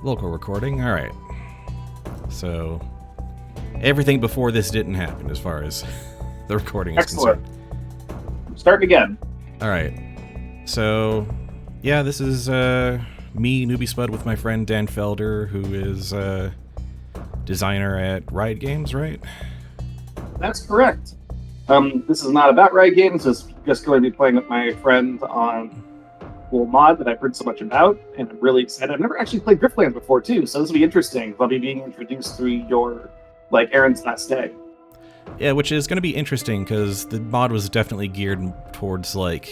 Local recording, alright. So, everything before this didn't happen as far as the recording is Excellent. concerned. Starting again. Alright. So, yeah, this is me, Newbie Spud, with my friend Dan Felder, who is designer at Riot Games, right? That's correct. This is not about Riot Games. It's just going to be playing with my friend on cool mod that I've heard so much about, and I'm really excited. I've never actually played Griftlands before, too, so this will be interesting. I'll be being introduced through your, Arint's last day. Yeah, which is going to be interesting, because the mod was definitely geared towards, players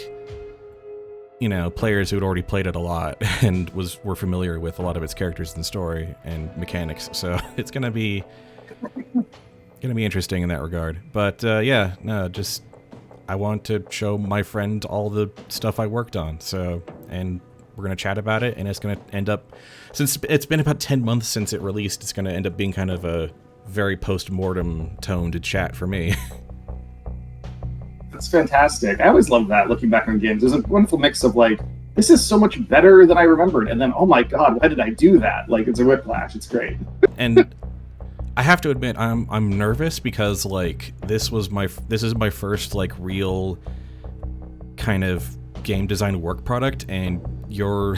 who had already played it a lot and were familiar with a lot of its characters and story and mechanics, so it's going to be interesting in that regard. But, I want to show my friend all the stuff I worked on, and we're going to chat about it, and it's going to end up, since it's been about 10 months since it released, it's going to end up being kind of a very post-mortem toned chat for me. That's fantastic. I always love that, looking back on games. There's a wonderful mix of, this is so much better than I remembered, and then, oh my god, why did I do that? It's a whiplash. It's great. And I have to admit, I'm nervous because this is my first real kind of game design work product, and you're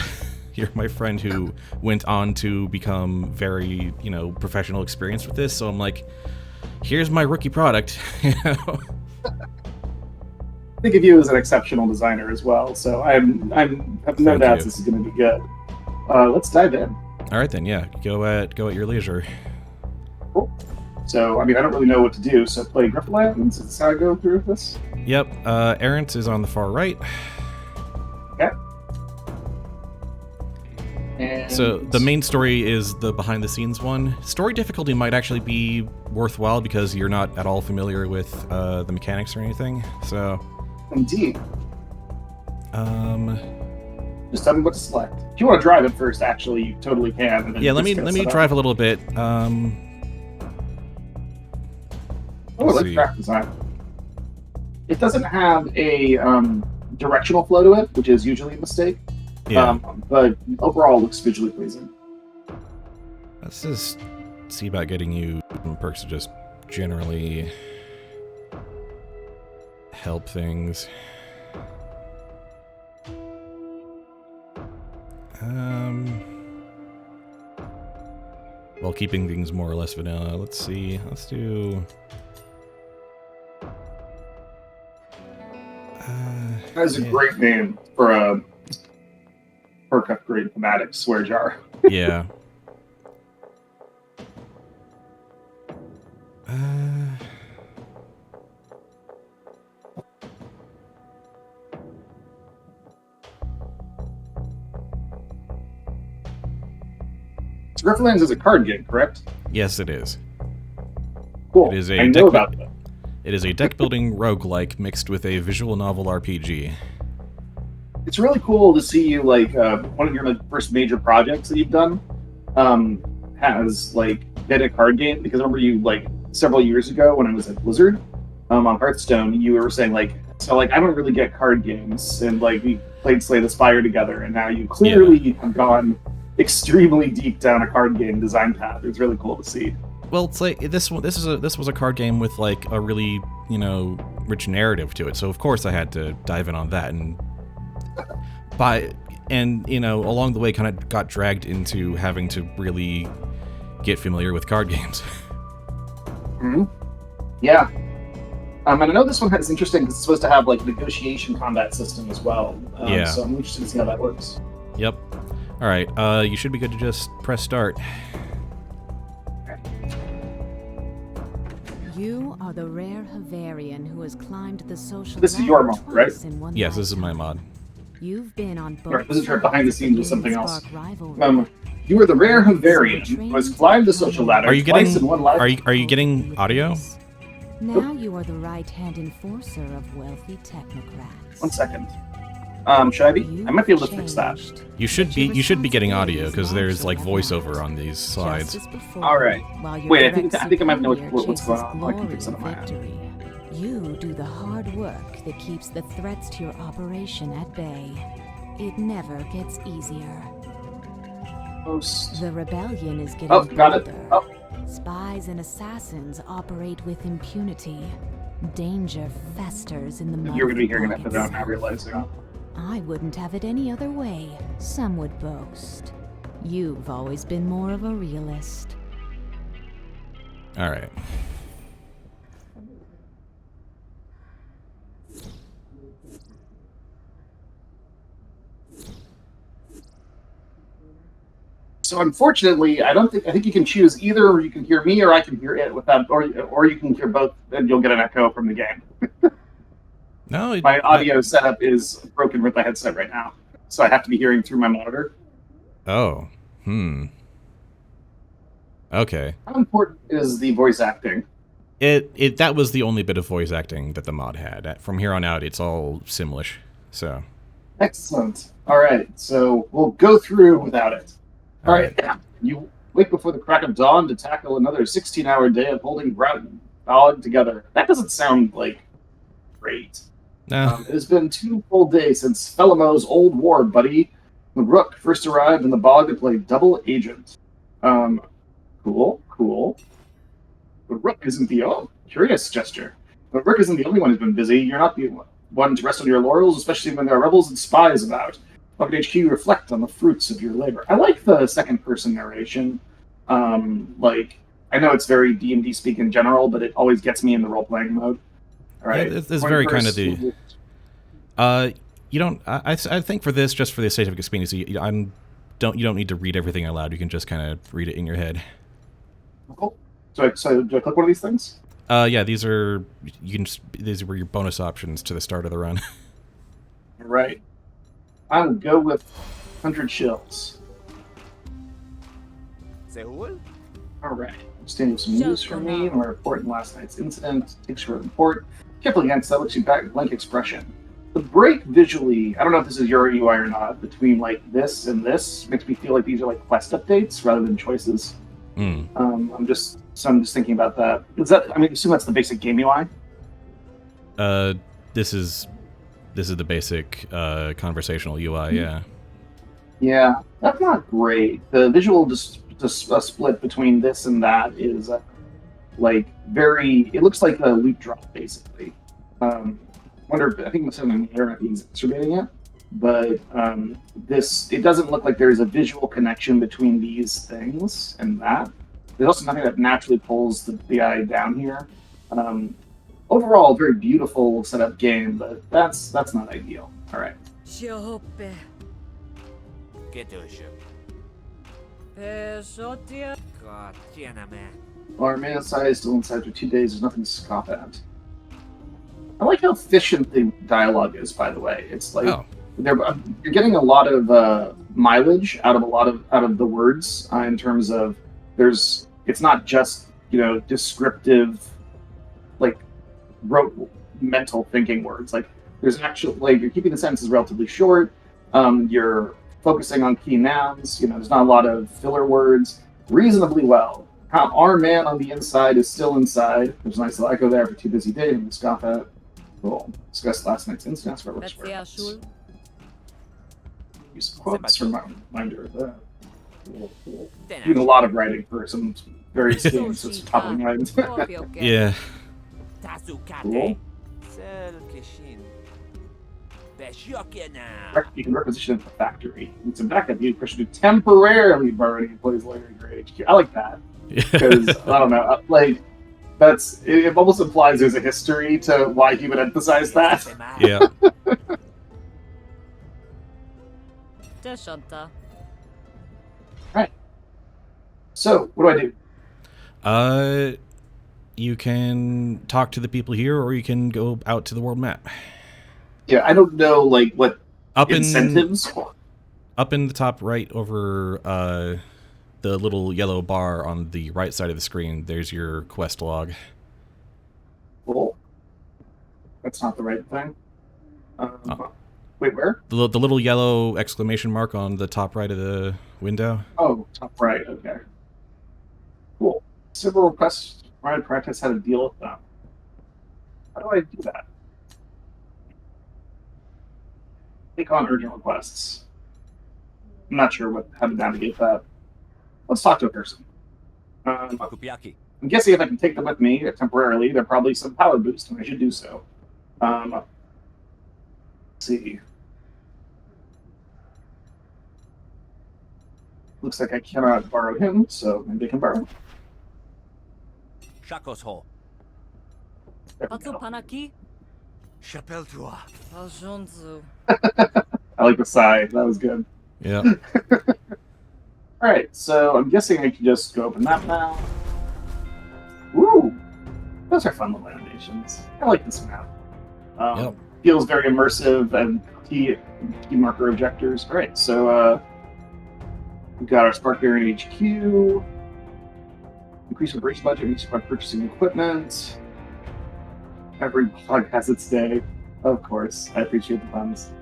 my friend who went on to become very professional experience with this. So I'm like, here's my rookie product. I think of you as an exceptional designer as well, so I have no doubts this is going to be good. Let's dive in. All right then, yeah, go at your leisure. Cool. So, I don't really know what to do, so play Griftlands? Is this how I go through with this? Yep, Arint is on the far right. Okay. And so, the main story is the behind-the-scenes one. Story difficulty might actually be worthwhile because you're not at all familiar with the mechanics or anything, so... Indeed. Just tell me what to select. If you want to drive it first, actually, you totally can. And then yeah, let me drive a little bit. Let's track design. It doesn't have a directional flow to it, which is usually a mistake. Yeah. But overall, it looks visually pleasing. Let's just see about getting you some perks to just generally help things. While keeping things more or less vanilla. Let's see. Let's do... That's a great name for a perk upgrade thematic swear jar. Yeah. Griftlands is a card game, correct? Yes, it is. Cool. It is I know about that. It is a deck-building roguelike mixed with a visual novel RPG. It's really cool to see you, one of your first major projects that you've done has, been a card game. Because I remember you, several years ago when I was at Blizzard on Hearthstone, you were saying, I don't really get card games. And, we played Slay the Spire together, and now you clearly have gone extremely deep down a card game design path. It's really cool to see. Well, it's this was a card game with a really rich narrative to it. So of course I had to dive in on that, and along the way kind of got dragged into having to really get familiar with card games. Mm-hmm. Yeah. And I know this one is interesting because it's supposed to have negotiation combat system as well. Yeah. So I'm interested to see how that works. Yep. All right, you should be good to just press start. You are the rare Havarian who has climbed the social. This is your mod, right? Yes, this is my mod. You've been on both. Right, this is right behind the scenes with something else. You are the rare Havarian who has climbed the social ladder. Are you getting? Twice in one life. Are you getting audio? Now you are the right-hand enforcer of wealthy technocrats. 1 second. Should I be? I might be able to fix that. You should be getting audio because there's voiceover on these slides. All right. Wait, I think I might know what's going on. I can fix it on my end. You do the hard work that keeps the threats to your operation at bay. It never gets easier. Post. The rebellion is getting Oh, got it. bolder. Oh. Spies and assassins operate with impunity. Danger festers in the mud You're of going to be the hearing it pockets. without not realizing it. I wouldn't have it any other way, some would boast. You've always been more of a realist. All right. So unfortunately, I think you can choose either, or you can hear me, or I can hear it without, or you can hear both, and you'll get an echo from the game. No, My audio setup is broken with my headset right now, so I have to be hearing through my monitor. Oh. Okay. How important is the voice acting? That was the only bit of voice acting that the mod had. From here on out, it's all Simlish. So. Excellent. All right, so we'll go through without it. All right. You wake before the crack of dawn to tackle another 16-hour day of holding ground dog together. That doesn't sound like great. Nah. It has been 2 full days since Phelomo's old war buddy, the Rook, first arrived in the bog to play double agent. Cool. The Rook isn't curious gesture. The Rook isn't the only one who's been busy. You're not the one to rest on your laurels, especially when there are rebels and spies about. Bucket HQ, reflect on the fruits of your labor. I like the second-person narration. I know it's very D&D speak in general, but it always gets me in the role-playing mode. All right. Yeah, it's very kind of the... you don't... I think for this, just for the sake of experience, you don't need to read everything out loud. You can just kind of read it in your head. Cool. So do I click one of these things? Yeah, these were your bonus options to the start of the run. All right. I will go with 100 shills. Seul? All right. Standing some news from me. More report in last night's incident. Takes your report. Carefully against that looks you back with blank expression. The break visually, I don't know if this is your UI or not, between like this and this makes me feel like these are like quest updates rather than choices. I'm just thinking about that. I assume that's the basic game UI. This is the basic conversational UI. Yeah. Yeah, that's not great. The visual split between this and that is it looks like a loot drop basically. I think something on the internet is exacerbating it, but it doesn't look like there's a visual connection between these things and that. There's also nothing that naturally pulls the eye down here. Overall, very beautiful setup game, but that's not ideal. All right. Our man side is still inside for 2 days. There's nothing to scoff at. I like how efficient the dialogue is. By the way, it's like you're getting a lot of mileage out of the words in terms of it's not just descriptive rote mental thinking words. Like there's actually you're keeping the sentences relatively short. You're focusing on key nouns. There's not a lot of filler words. Reasonably well. How our man on the inside is still inside. There's a nice little echo there for 2 busy days. I'm scoff at. Cool. Discuss last night's incidents. Use quotes for my reminder of that. Cool. Doing a lot of writing for some various games. It's top of mind. Yeah. Cool. You can requisition at the factory. It's a backup. You push to temporarily borrow employees later in your HQ. I like that because I don't know. It almost implies there's a history to why he would emphasize that. Yeah. Right. So, what do I do? You can talk to the people here, or you can go out to the world map. Yeah, I don't know, what incentives. Up in the top right over the little yellow bar on the right side of the screen, there's your quest log. Cool. That's not the right thing. Wait, where? The little yellow exclamation mark on the top right of the window. Oh, top right, okay. Cool. Several requests try to practice how to deal with them. How do I do that? Take on urgent requests. I'm not sure how to navigate that. Let's talk to a person. I'm guessing if I can take them with me temporarily, they're probably some power boost, and I should do so. Let's see. Looks like I cannot borrow him, so maybe I can borrow him. Shakos-ho. There we go. Panaki? Chapelle-toi. Aljonzu. I like the sigh. That was good. Yeah. Alright, so I'm guessing I can just go open that now. Woo! Those are fun little animations. I like this map. Yep. Feels very immersive and key marker objectors. Alright, so we've got our Spark Baron HQ. Increase operation budget, reach by purchasing equipment. Every plug has its day. Of course. I appreciate the puns.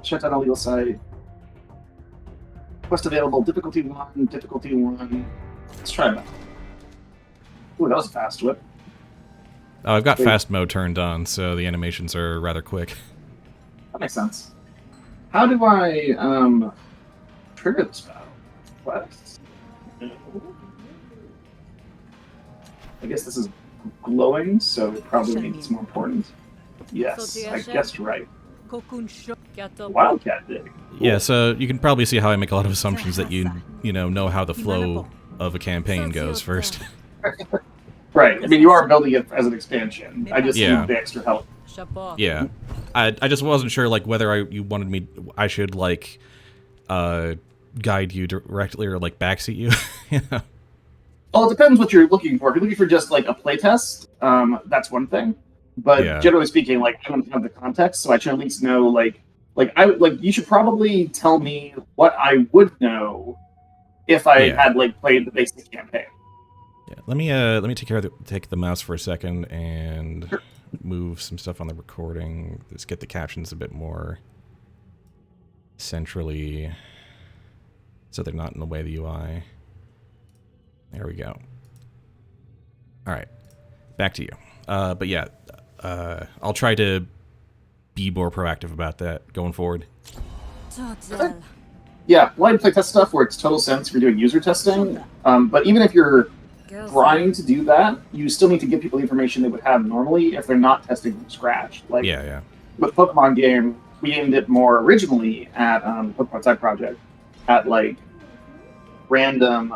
Shut down illegal site. Quest available, difficulty 1, difficulty 1. Let's try that. Ooh, that was a fast whip. Oh, I've got fast mode turned on, so the animations are rather quick. That makes sense. How do I trigger this battle? Quest? No. I guess this is glowing, so it probably means it's more important. Yes, I guessed right. Wildcat dig. Yeah, so you can probably see how I make a lot of assumptions that you know how the flow of a campaign goes first. Right. I mean, you are building it as an expansion. I just need the extra help. Yeah. I just wasn't sure like whether you wanted I should like guide you directly or like backseat you. Yeah. Well, it depends what you're looking for. If you're looking for just like a playtest, that's one thing. But generally speaking, like I don't have the context, so I should at least know like you should probably tell me what I would know if I had like played the basic campaign. Yeah. Let me take the mouse for a second and move some stuff on the recording. Let's get the captions a bit more centrally so they're not in the way of the UI. There we go. All right, back to you. But yeah, I'll try to be more proactive about that going forward. Yeah, blind playtest stuff works total sense if you're doing user testing. But even if you're trying to do that, you still need to give people the information they would have normally if they're not testing from scratch. Like with Pokemon game, we aimed it more originally at Pokemon Side Project at like random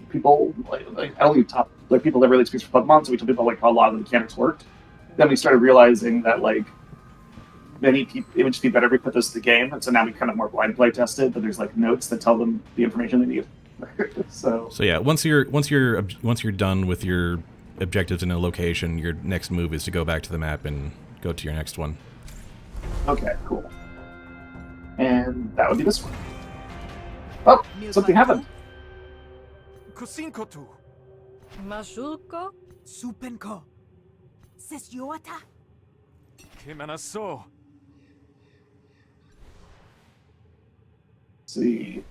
people, like I don't think top like people that really experience for Pokemon, so we told people like how a lot of the mechanics worked. Then we started realizing that like many people, it would just be better if we put this to the game, and so now we kind of more blind play tested, but there's like notes that tell them the information they need. So yeah, once you're done with your objectives in a location, your next move is to go back to the map and go to your next one. Okay, cool. And that would be this one. Oh, something happened. Kusinkotu. Mashulko? Supenko. Sesyuata? Kimanaso. See.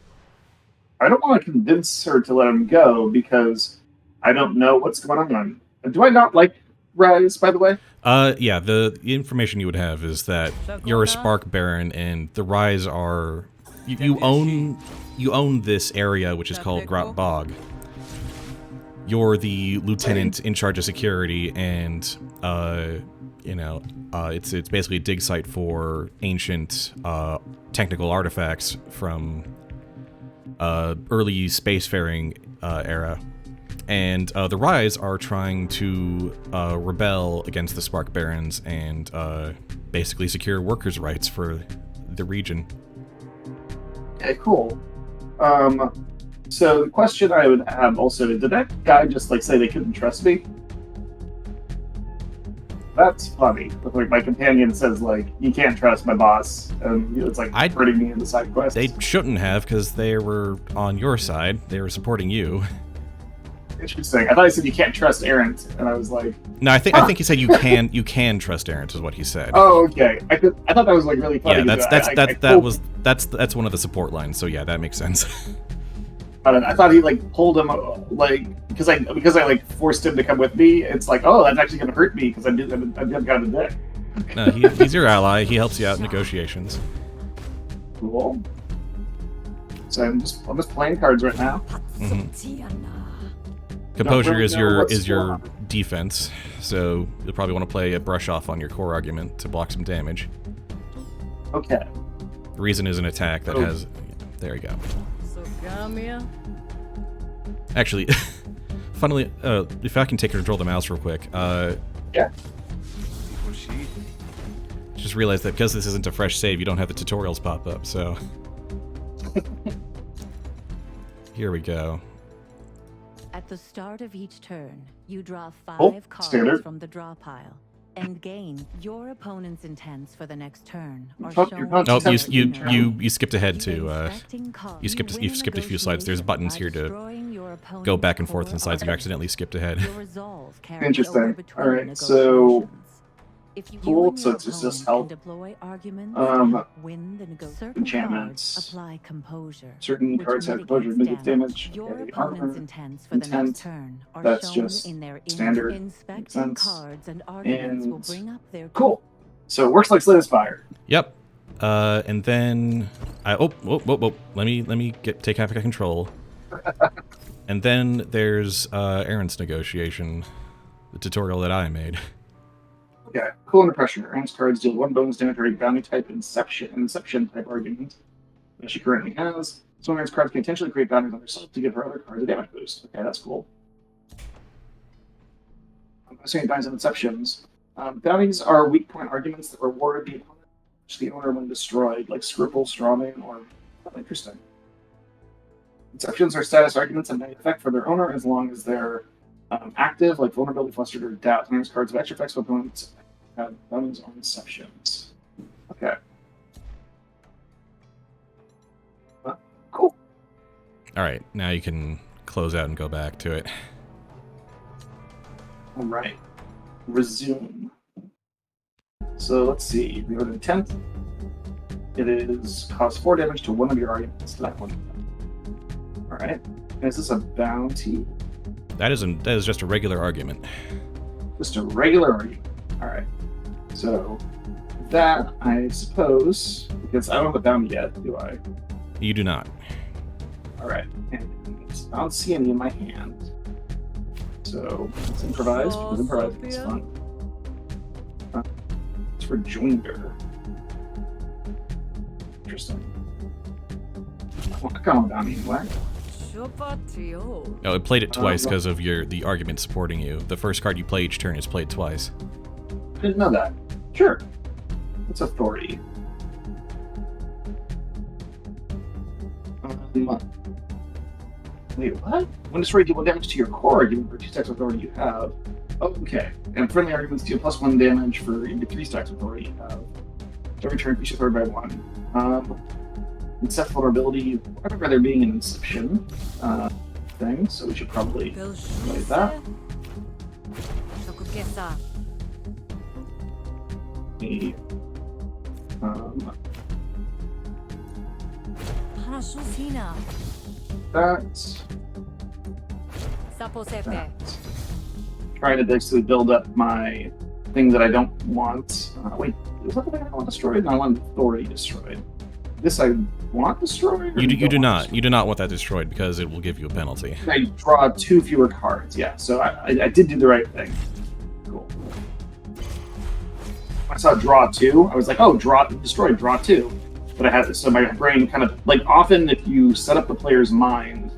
I don't want to convince her to let him go because I don't know what's going on. Do I not like Rise, by the way? Yeah, the information you would have is that you're a Spark Baron and the Rise are you own this area which is called Grot Bog. You're the lieutenant in charge of security, and it's basically a dig site for ancient technical artifacts from early spacefaring era. And the Rise are trying to rebel against the Spark Barons and basically secure workers' rights for the region. Okay, cool. So the question I would have also is, did that guy just like say they couldn't trust me? That's funny. Like my companion says like, you can't trust my boss, and it's like hurting me in the side quest. They shouldn't have, because they were on your side. They were supporting you. Interesting. I thought he said you can't trust Arint, and I was like, no, I think he said you can trust Arint is what he said. Oh, okay. I thought that was like really funny. Yeah, that's one of the support lines. So yeah, that makes sense. I thought he like pulled him like because I like forced him to come with me. It's like, oh, that's actually gonna hurt me because I'm kind of a dick. No, he's your ally. He helps you out in negotiations. Cool. So I'm just playing cards right now. Composure really is know your what's going on. defense, so you'll probably want to play a brush off on your core argument to block some damage. Okay. Reason is an attack that Oh. has. There you go. Sogamia. Actually, funnily, if I can take control of the mouse real quick, Yeah. just realized that because this isn't a fresh save, you don't have the tutorials pop up. So here we go. At the start of each turn, you draw 5 Oh, cards standard. from the draw pile and gain your opponent's intents for the next turn. Are Fuck your shown opponent's Oh, in intents you your for you the inner- you you skipped ahead to. You've skipped a few slides. There's buttons here to go back and forth in slides. You accidentally skipped ahead. Interesting. Alright, so cool, so it's just health. Enchantments. Apply composure. Certain which cards have mitigates composure, negative damage. Your Okay, opponent's armor. intents for the intent, next turn are that's shown just in their standard. inspecting Sense. cards and arguments will And bring up their cool. So it works like Slay the Spire. Yep. And then let me take half control. And then there's Arint's negotiation, the tutorial that I made. Okay, cool under pressure. Arant's cards deal 1 bonus damage or a bounty type inception type argument that she currently has. So Arant's cards can intentionally create bounties on herself to give her other cards a damage boost. Okay, that's cool. I'm assuming bounties and inceptions. Bounties are weak point arguments that reward the opponent, which the owner when destroyed, like Scruple, Strawman, or interesting. Inceptions are status arguments that may effect for their owner as long as they're active, like Vulnerability, Flustered, or Doubt. Owner's cards of extra effects for opponents have bounties or inceptions. Okay. Cool. All right, now you can close out and go back to it. All right. Resume. So let's see. We go to 10th. It is cause 4 damage to one of your arguments. That one. All right. And is this a bounty? That is just a regular argument. Just a regular argument. All right. So that I suppose, because I don't have a bounty yet, do I? You do not. All right. And I don't see any in my hand. So let's improvise. Because improvising is fun. It's for Joinder. Interesting. I kind of want bounty anyway. Oh, it played it twice because of the argument supporting you. The first card you play each turn is played twice. I didn't know that. Sure. It's authority. Wait, what? When destroyed, deal 1 damage to your core argument for 2 stacks of authority you have. Oh, okay. And friendly arguments deal +1 damage for every 3 stacks of authority you have. Every turn, increase your authority by 1. Incept vulnerability. I remember there being an inception thing, so we should probably play that. The that. Trying to basically build up my thing that I don't want. Wait, is that the thing I want destroyed? No, I want authority destroyed. This I want destroyed? You do not. You do not want that destroyed because it will give you a penalty. I draw 2 fewer cards. Yeah, so I did do the right thing. Cool. I saw draw 2. I was like, oh, destroyed, draw 2. But I had this, so my brain kind of like often if you set up the player's mind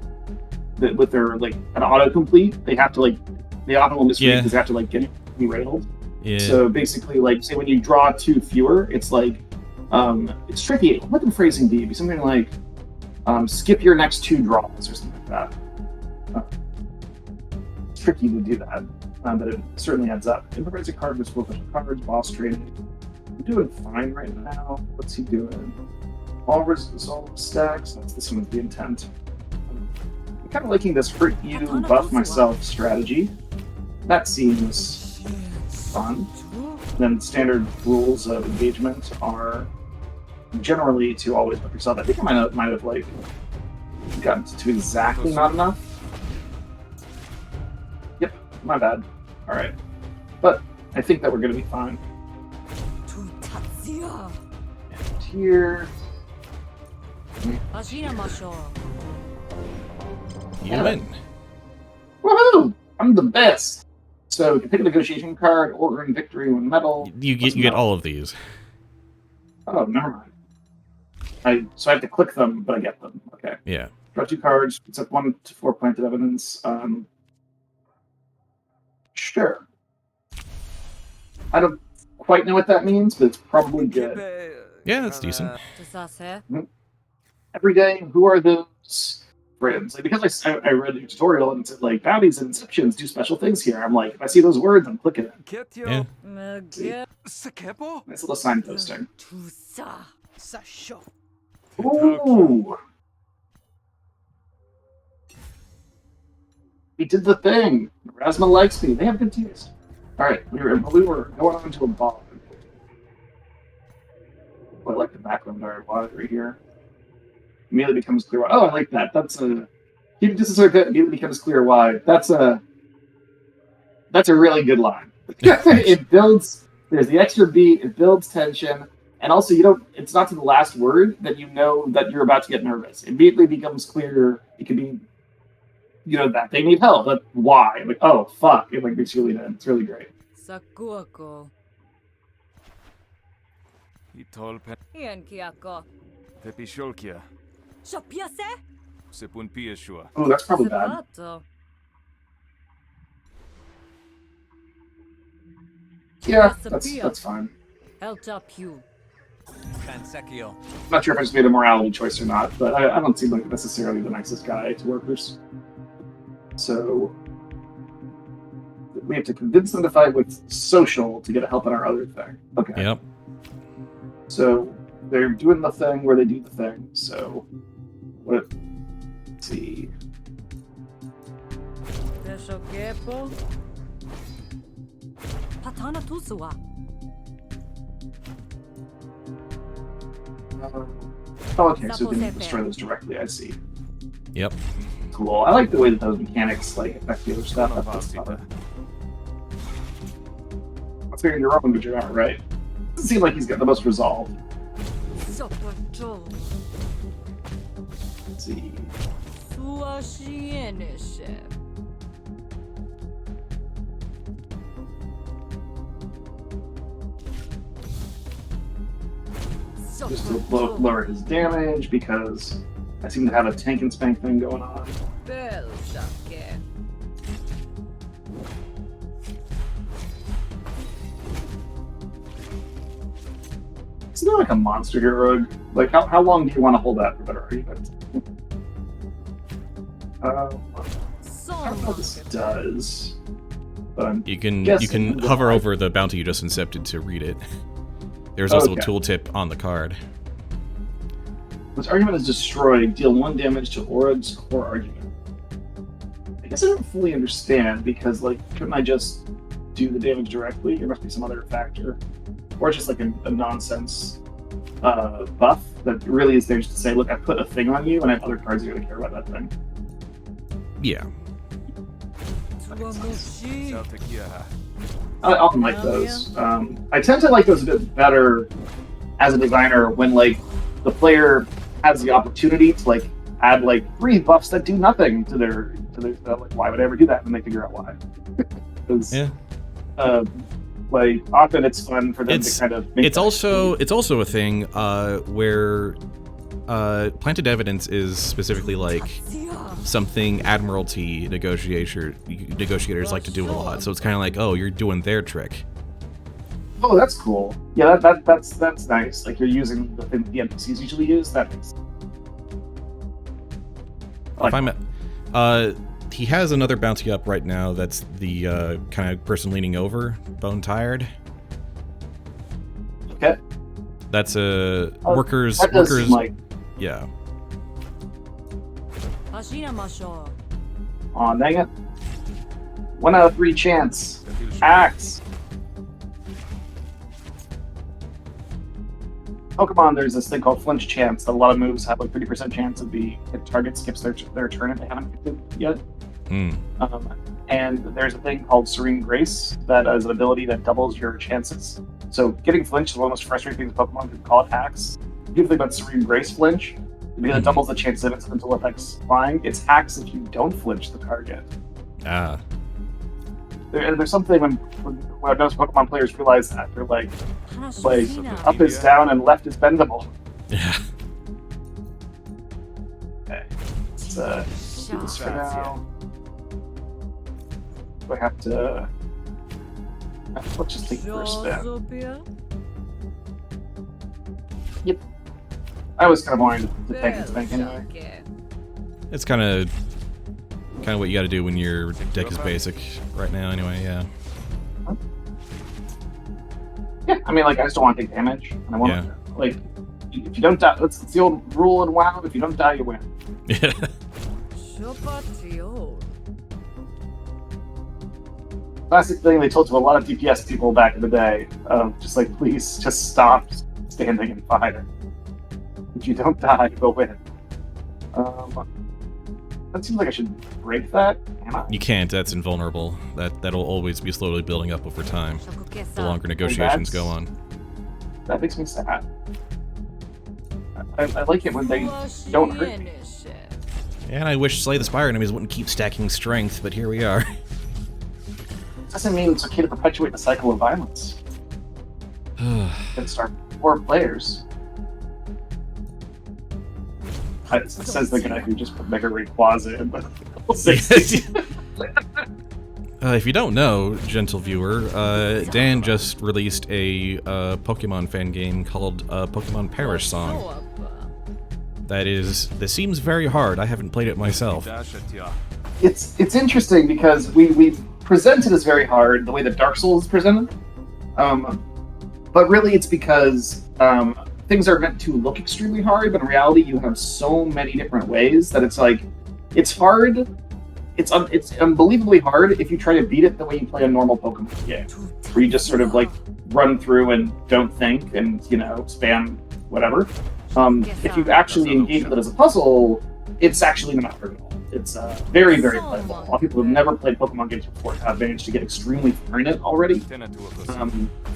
that with their like an autocomplete, they have to like they often will misread because they have to like get derailed. Yeah. So basically, like say when you draw 2 fewer, it's like it's tricky. What would the phrasing be? It'd be something like skip your next 2 draws or something like that. It's tricky to do that, but it certainly adds up. Improvise a card with special cards, boss training. I'm doing fine right now. What's he doing? All resolve stacks. That's this one's the intent. I'm kind of liking this hurt you, buff myself strategy. That seems fun. Then standard rules of engagement are generally to always buff yourself. I think I might have like gotten to exactly not enough. Yep, my bad. All right, but I think that we're gonna be fine. And here, You win. Woohoo! I'm the best. So you can pick a negotiation card, or earn victory when medal. You get all of these. Oh, never mind. So I have to click them, but I get them. Okay. Yeah. Draw 2 cards. It's up 1 to 4 planted evidence. Sure. I don't quite know what that means, but it's probably good. Yeah, that's decent. Every day, who are those friends? Like, because I read the tutorial and it said, like, bounties and inceptions do special things here. I'm like, if I see those words, I'm clicking it. Yeah. Nice little signposting. Tusa. Sasho. Ooh! He did the thing. Rasma likes me. They have good taste. Alright, we were in blue. We're going on to a ball. I like the background art right here. Immediately becomes clear why. Oh, I like that. That's a... Keep just a that immediately becomes clear why. That's a really good line. It builds... There's the extra beat, it builds tension, and also you don't... It's not to the last word that you know that you're about to get nervous. It immediately becomes clear. It could be... You know, that they need help, but why? Like, oh, fuck. It like makes you really in. It's really great. Sakuako. Ienkiako. Tepisholkia. Shopiase? Sepun pieshua. Oh, that's probably bad. Sepato. Yeah, that's fine. Eltapu. Transekio. Not sure if I just made a morality choice or not, but I don't seem like necessarily the nicest guy to workers. So we have to convince them to fight with social to get help in our other thing. Okay. Yep. So they're doing the thing where they do the thing. So let's see. Deshokepo. Patana Tusua. Oh, okay, so we can destroy those directly, I see. Yep. Cool. I like the way that those mechanics like affect the other stuff. That's fun. I'm figuring you're wrong, but you're not right. Doesn't seem like he's got the most resolve. Sopato. Let's see. Suashieneshe. Just to lower his damage because I seem to have a tank and spank thing going on. Belshake. Isn't there like a monster hero? Like, how long do you want to hold that for better argument? I don't know what this does. But I'm You can guessing hover why. over the bounty you just incepted to read it. There's also Okay. a tooltip on the card. This argument is destroyed. Deal 1 damage to Aura's core argument. I guess I don't fully understand because, like, couldn't I just do the damage directly? There must be some other factor, or just like a nonsense buff that really is there just to say, look, I put a thing on you, and I have other cards that are going to care about that thing. Yeah. Tuamushi. Saltekia. I often like those. I tend to like those a bit better as a designer when like the player has the opportunity to like add like 3 buffs that do nothing to their like why would I ever do that? And they figure out why. 'Cause, Yeah. like often it's fun for them It's to kind of make it's also a thing where planted evidence is specifically like something Admiralty negotiators like to do a lot. So it's kind of like, oh, you're doing their trick. Oh, that's cool. Yeah, that's nice. Like you're using the thing the NPCs usually use. That makes. I like If I'm he has another bounty up right now. That's the kind of person leaning over, bone tired. okay. That's a Oh, workers. That does Workers. seem like Yeah. Ashinamasho. Aw, dang it. 1 out of 3 chance. Axe. Pokemon, there's this thing called flinch chance that a lot of moves have like 30% chance of the target skips their turn if they haven't picked it yet. Hmm. And there's a thing called Serene Grace that is an ability that doubles your chances. So getting flinch is one of the most frustrating things Pokemon can call it hacks. People think about Serene Grace flinch. because it doubles the chance of incidental effects flying. It's hacks if you don't flinch the target. Ah. There's something when most Pokemon players realize that they're like up is down and left is bendable. Yeah. Okay, let's do this for now. Do I have to? Let's just take the first spin. Yep. I was kind of wanting to take it to bank anyway. It's kind of what you got to do when your deck is basic right now. Anyway, yeah. Yeah, I mean, like, I just don't want to take damage. And I want to, like, if you don't die, it's the old rule in WoW: if you don't die, you win. Yeah. Classic thing they told to a lot of DPS people back in the day. Just like, please, just stop standing and fire. If you don't die, you'll win. That seems like I should break that. Can I? You can't. That's invulnerable. That'll always be slowly building up over time. The longer negotiations go on. That makes me sad. I like it when they don't hurt me. And I wish Slay the Spire enemies wouldn't keep stacking strength, but here we are. Doesn't mean it's okay to perpetuate the cycle of violence against our poor players. It says the guy who just put Mega Rayquaza in, but we'll see. If you don't know, gentle viewer, Dan just released a Pokemon fan game called Pokemon Parish Song. That seems very hard. I haven't played it myself. It's interesting because we present it as very hard the way that Dark Souls is presented, but really it's because things are meant to look extremely hard, but in reality you have so many different ways that it's like it's hard. It's unbelievably hard if you try to beat it the way you play a normal Pokemon game, where you just sort of like run through and don't think and spam whatever. If you actually engage with it as a puzzle, it's actually not hard at all. It's very, very playable. A lot of people who've never played Pokemon games before have managed to get extremely far in it already.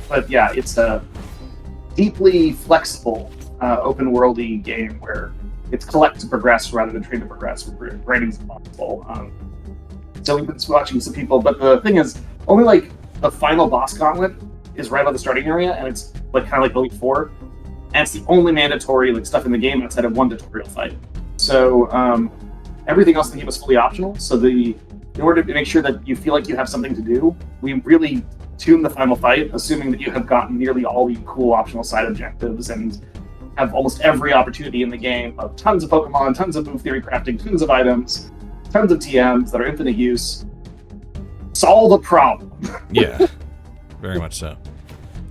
But yeah, it's a deeply flexible, open-worldy game where it's collect to progress rather than train to progress, where writing's impossible. So we've been watching some people, but the thing is, only like the final boss gauntlet is right by the starting area, and it's like kind of like Elite Four, and it's the only mandatory like stuff in the game outside of one tutorial fight. So everything else in the game is fully optional. So in order to make sure that you feel like you have something to do, we really tune the final fight, assuming that you have gotten nearly all the cool optional side objectives and have almost every opportunity in the game of tons of Pokemon, tons of move theory crafting, tons of items, tons of TMs that are infinite use. Solve a problem. Yeah, very much so.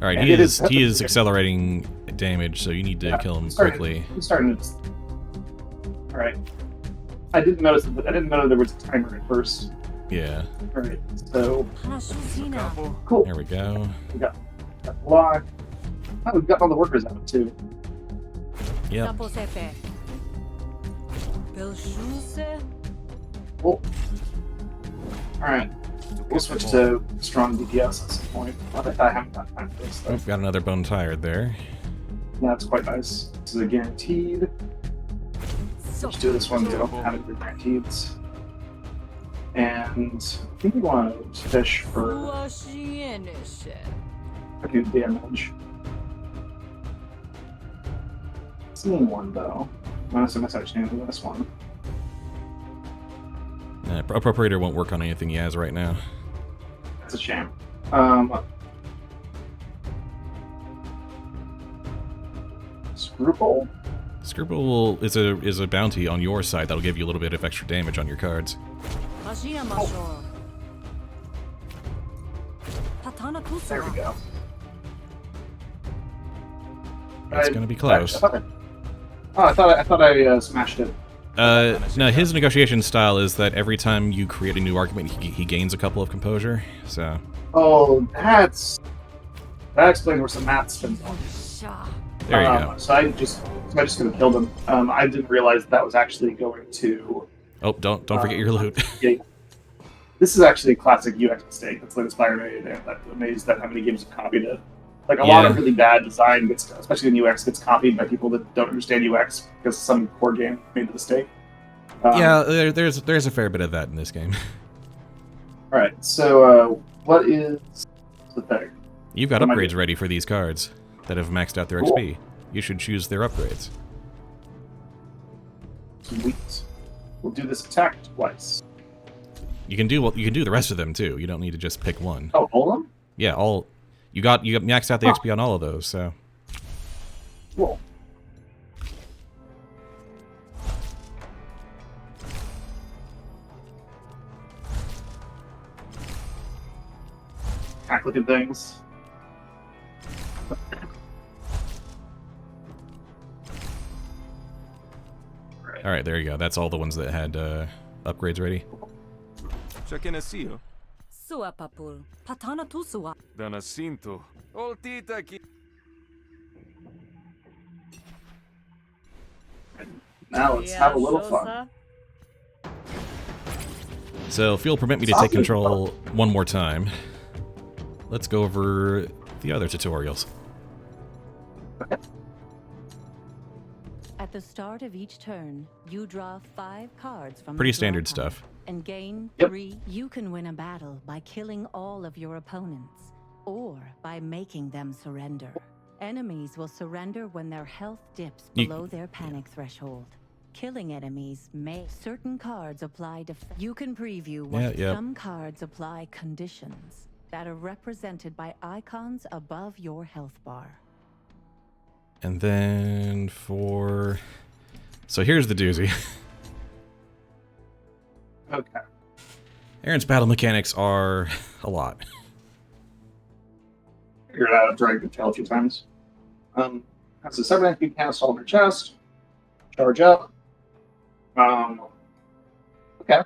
All right, he is accelerating damage, so you need to kill him quickly. I'm starting to. All right. I didn't know there was a timer at first. Yeah. All right. So. Cool. There we go. We got block. Oh, we've got all the workers out too. Yep. Cool. Alright. We'll switch to strong DPS at some point. I haven't got time for this though. We've got another bone tired there. That's quite nice. This is a guaranteed. Let's do this one. We don't have it for guaranteed. And I think we want to fish for good damage. Seeing one though. Unless I'm actually doing this one. Appropriator won't work on anything he has right now. That's a shame. Scruple? Scruple is a bounty on your side that'll give you a little bit of extra damage on your cards. Oh. There we go. It's gonna be close. I thought I smashed it. No, his negotiation style is that every time you create a new argument, he gains a couple of composure. So. Oh, that explains where some math spins on. There you go. So I just could have killed him. I didn't realize that was actually going to. Oh, don't forget your loot. Yeah. This is actually a classic UX mistake. That's like Inspire made. I'm amazed at how many games have copied it. Like a lot of really bad design gets, especially in UX, gets copied by people that don't understand UX because some core game made the mistake. Yeah, there's a fair bit of that in this game. All right, so what is the thing? You've got What am I upgrades doing? ready for these cards that have maxed out their Cool. XP. You should choose their upgrades. Sweet. We'll do this attack twice. You can do the rest of them too. You don't need to just pick one. Oh, all of them? Yeah, all you got maxed out the XP on all of those. So Cool. Attack looking things. all right, there you go. That's all the ones that had upgrades ready. Check in a seal. Sua papul. Patana tusua. Danasinto. Oltita ki. Now let's have a little fun. So if you'll permit me to take control one more time, let's go over the other tutorials. At the start of each turn, you draw 5 cards from Pretty the draw standard pile stuff. and gain Yep. 3. You can win a battle by killing all of your opponents, or by making them surrender. Enemies will surrender when their health dips You- below their panic threshold. Killing enemies may certain cards apply you can preview what Yeah. some cards apply conditions that are represented by icons above your health bar. And then so here's the doozy. Okay. Arint's battle mechanics are a lot. Figured it out during the tail a few times. Has a 7 HP cast all in her chest. Charge up. Okay.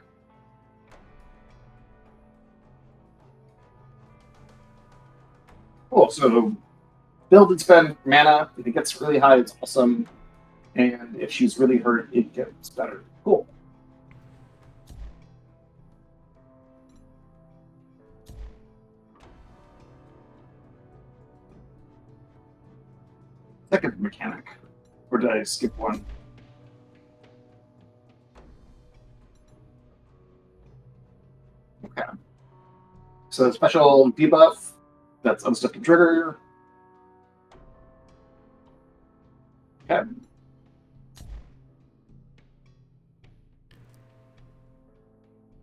Cool, so build and spend mana. If it gets really high, it's awesome. And if she's really hurt, it gets better. Cool. Second mechanic. Or did I skip one? Okay. So special debuff. That's unstuck and trigger. Okay.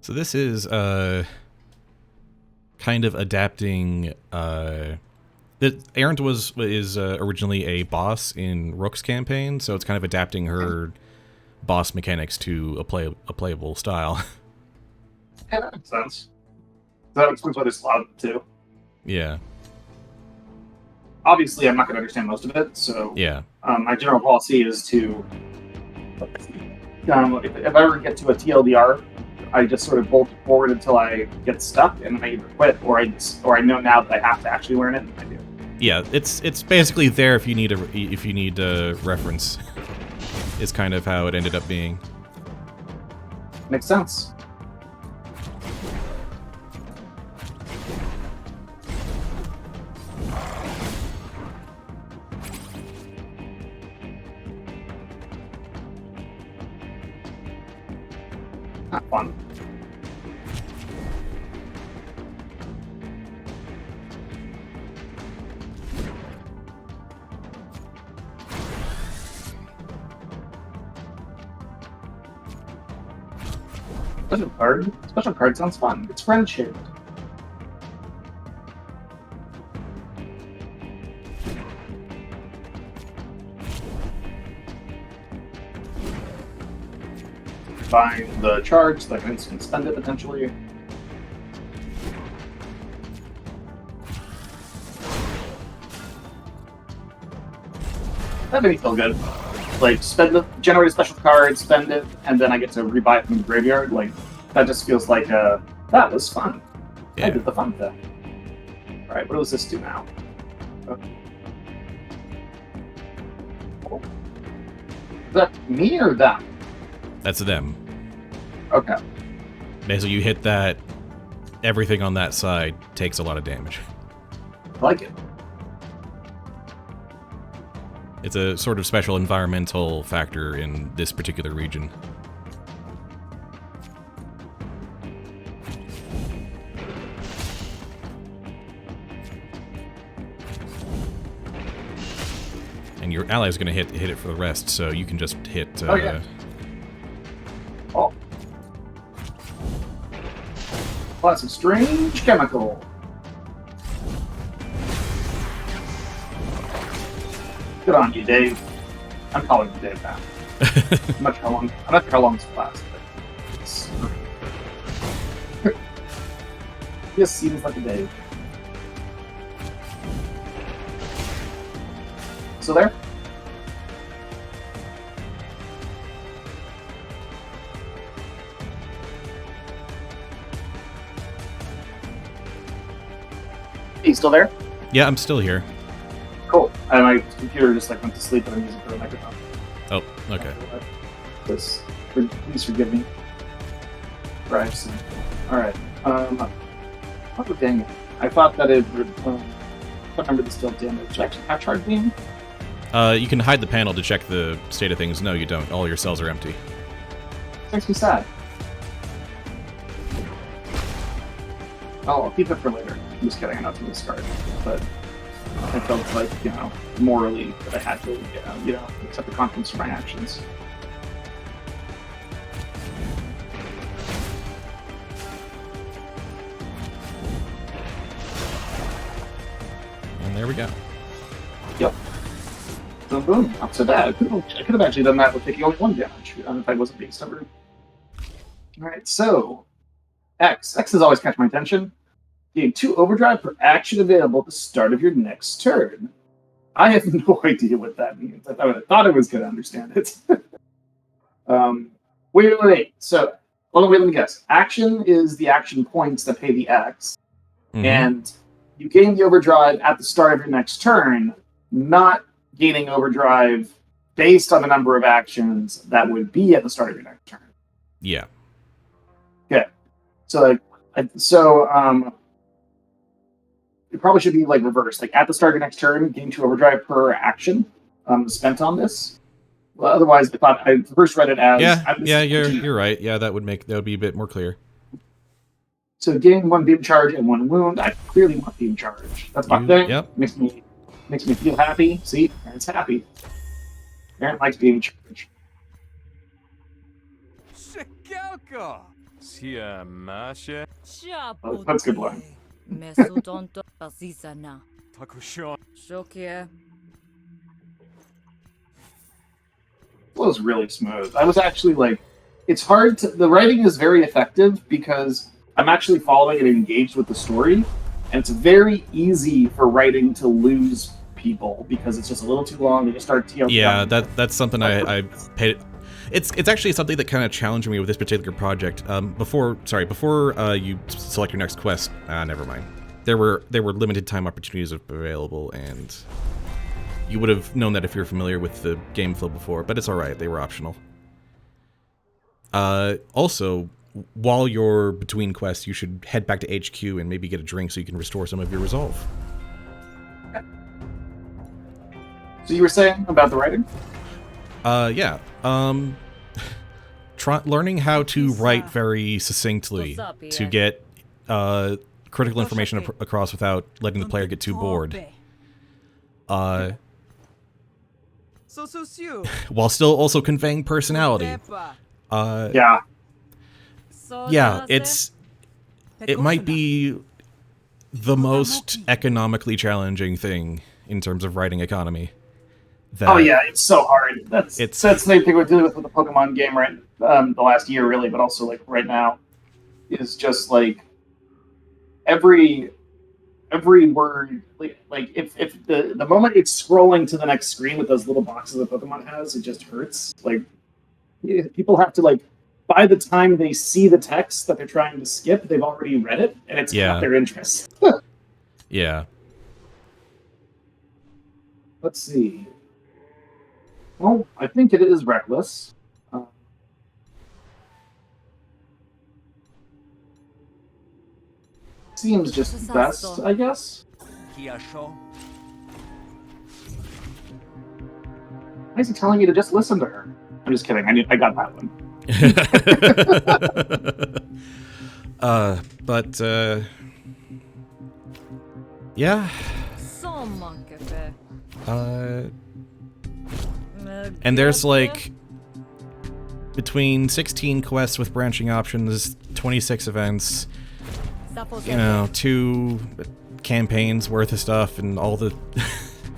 So this is kind of adapting. Arint is originally a boss in Rook's campaign, so it's kind of adapting her boss mechanics to a playable style. Yeah, that makes sense. So that explains why there's a lot of them too. Yeah, Obviously, I'm not going to understand most of it, so yeah. my general policy is to, if I ever get to a TLDR, I just sort of bolt forward until I get stuck, and I either quit or I know now that I have to actually learn it, and I do. Yeah, it's basically there if you need a reference. Is kind of how it ended up being. Makes sense. Not fun. Special card? Special card sounds fun. It's friendship. Find the charge so that I can instant spend it potentially. That made me feel good. Like, generate a special card, spend it, and then I get to rebuy it from the graveyard. Like, that just feels like that was fun. I Yeah. did the fun thing. Alright, what does this do now? Okay. Oh. Is that me or them? That's them. Okay. Basically, you hit that, everything on that side takes a lot of damage. I like it. It's a sort of special environmental factor in this particular region. And your ally is going to hit it for the rest, so you can just hit. Oh yeah. Oh. Oh, that's a strange chemical. Good on you, Dave. I'm calling you Dave now. I'm not sure how long this lasts, but this seems like a Dave. Still there? Are you still there? Yeah, I'm still here. Cool. And my computer just like went to sleep and I'm using it for the microphone. Oh, okay. Please forgive me. Right. Alright. Oh, dang it. I thought that it would. What number this deal damage? Should I actually have charge beam? You can hide the panel to check the state of things. No, you don't. All your cells are empty. It makes me sad. Oh, I'll keep it for later. I'm just kidding. I'm not going to discard it. But I felt like, morally that I had to, accept the consequences for my actions. And there we go. Yep. Boom, boom. Not so bad. I could have actually done that with taking only 1 damage if I wasn't being stubborn. Alright, so X. X has always catch my attention. Gain 2 overdrive per action available at the start of your next turn. I have no idea what that means. I thought I was going to understand it. Wait. So, let me guess. Action is the action points that pay the X. Mm-hmm. And you gain the overdrive at the start of your next turn, not gaining overdrive based on the number of actions that would be at the start of your next turn. Yeah. Okay. So it probably should be like reversed. Like at the start of your next turn, gain 2 overdrive per action spent on this. Well, otherwise, I thought I first read it as you're right. Yeah, that would be a bit more clear. So gain 1 beam charge and 1 wound. I clearly want beam charge. That's my thing. Yep. Makes me feel happy. See, Arint's happy. Arint likes beam charge. Shekelko! Sia mashe. Oh, that's a good one. Mesudonto Bazizana. Takushon. Shokia. Flow's really smooth. I was actually like, it's hard to. The writing is very effective because I'm actually following and engaged with the story, and it's very easy for writing to lose people because it's just a little too long. They just start TLC. Yeah, that's something I paid. It's actually something that kind of challenged me with this particular project. Before you select your next quest, never mind. There were limited time opportunities available, and you would have known that if you're familiar with the game flow before. But it's all right; they were optional. Also, while you're between quests, you should head back to HQ and maybe get a drink so you can restore some of your resolve. So you were saying about the writing? Yeah. Learning how to write very succinctly to get critical information across without letting the player get too bored. While still also conveying personality. Yeah. Yeah, it might be the most economically challenging thing in terms of writing economy. Oh yeah, it's so hard. That's the same thing we're dealing with the Pokemon game, right? The last year, really, but also like right now, is just like every word. Like if the moment it's scrolling to the next screen with those little boxes that Pokemon has, it just hurts. Like people have to like by the time they see the text that they're trying to skip, they've already read it, and it's caught their interest. Yeah. Let's see. Well, I think it is reckless. Seems just best, I guess. Why is he telling me to just listen to her? I'm just kidding. I got that one. Yeah. Sommarkaffe. And there's like between 16 quests with branching options, 26 events, you know, 2 campaigns worth of stuff, and all the.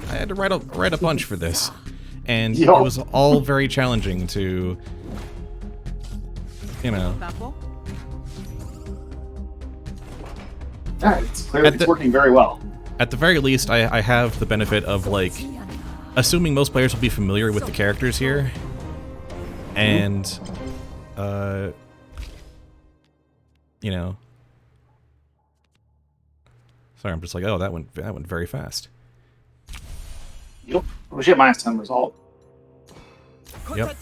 I had to write a bunch for this, and it was all very challenging to, you know. Yeah, it's clearly it's working very well. At the very least, I have the benefit of, like, assuming most players will be familiar with the characters here, and, you know. Sorry, I'm just like, oh, that went very fast. Yep. Oh shit, minus 10 result. Yep.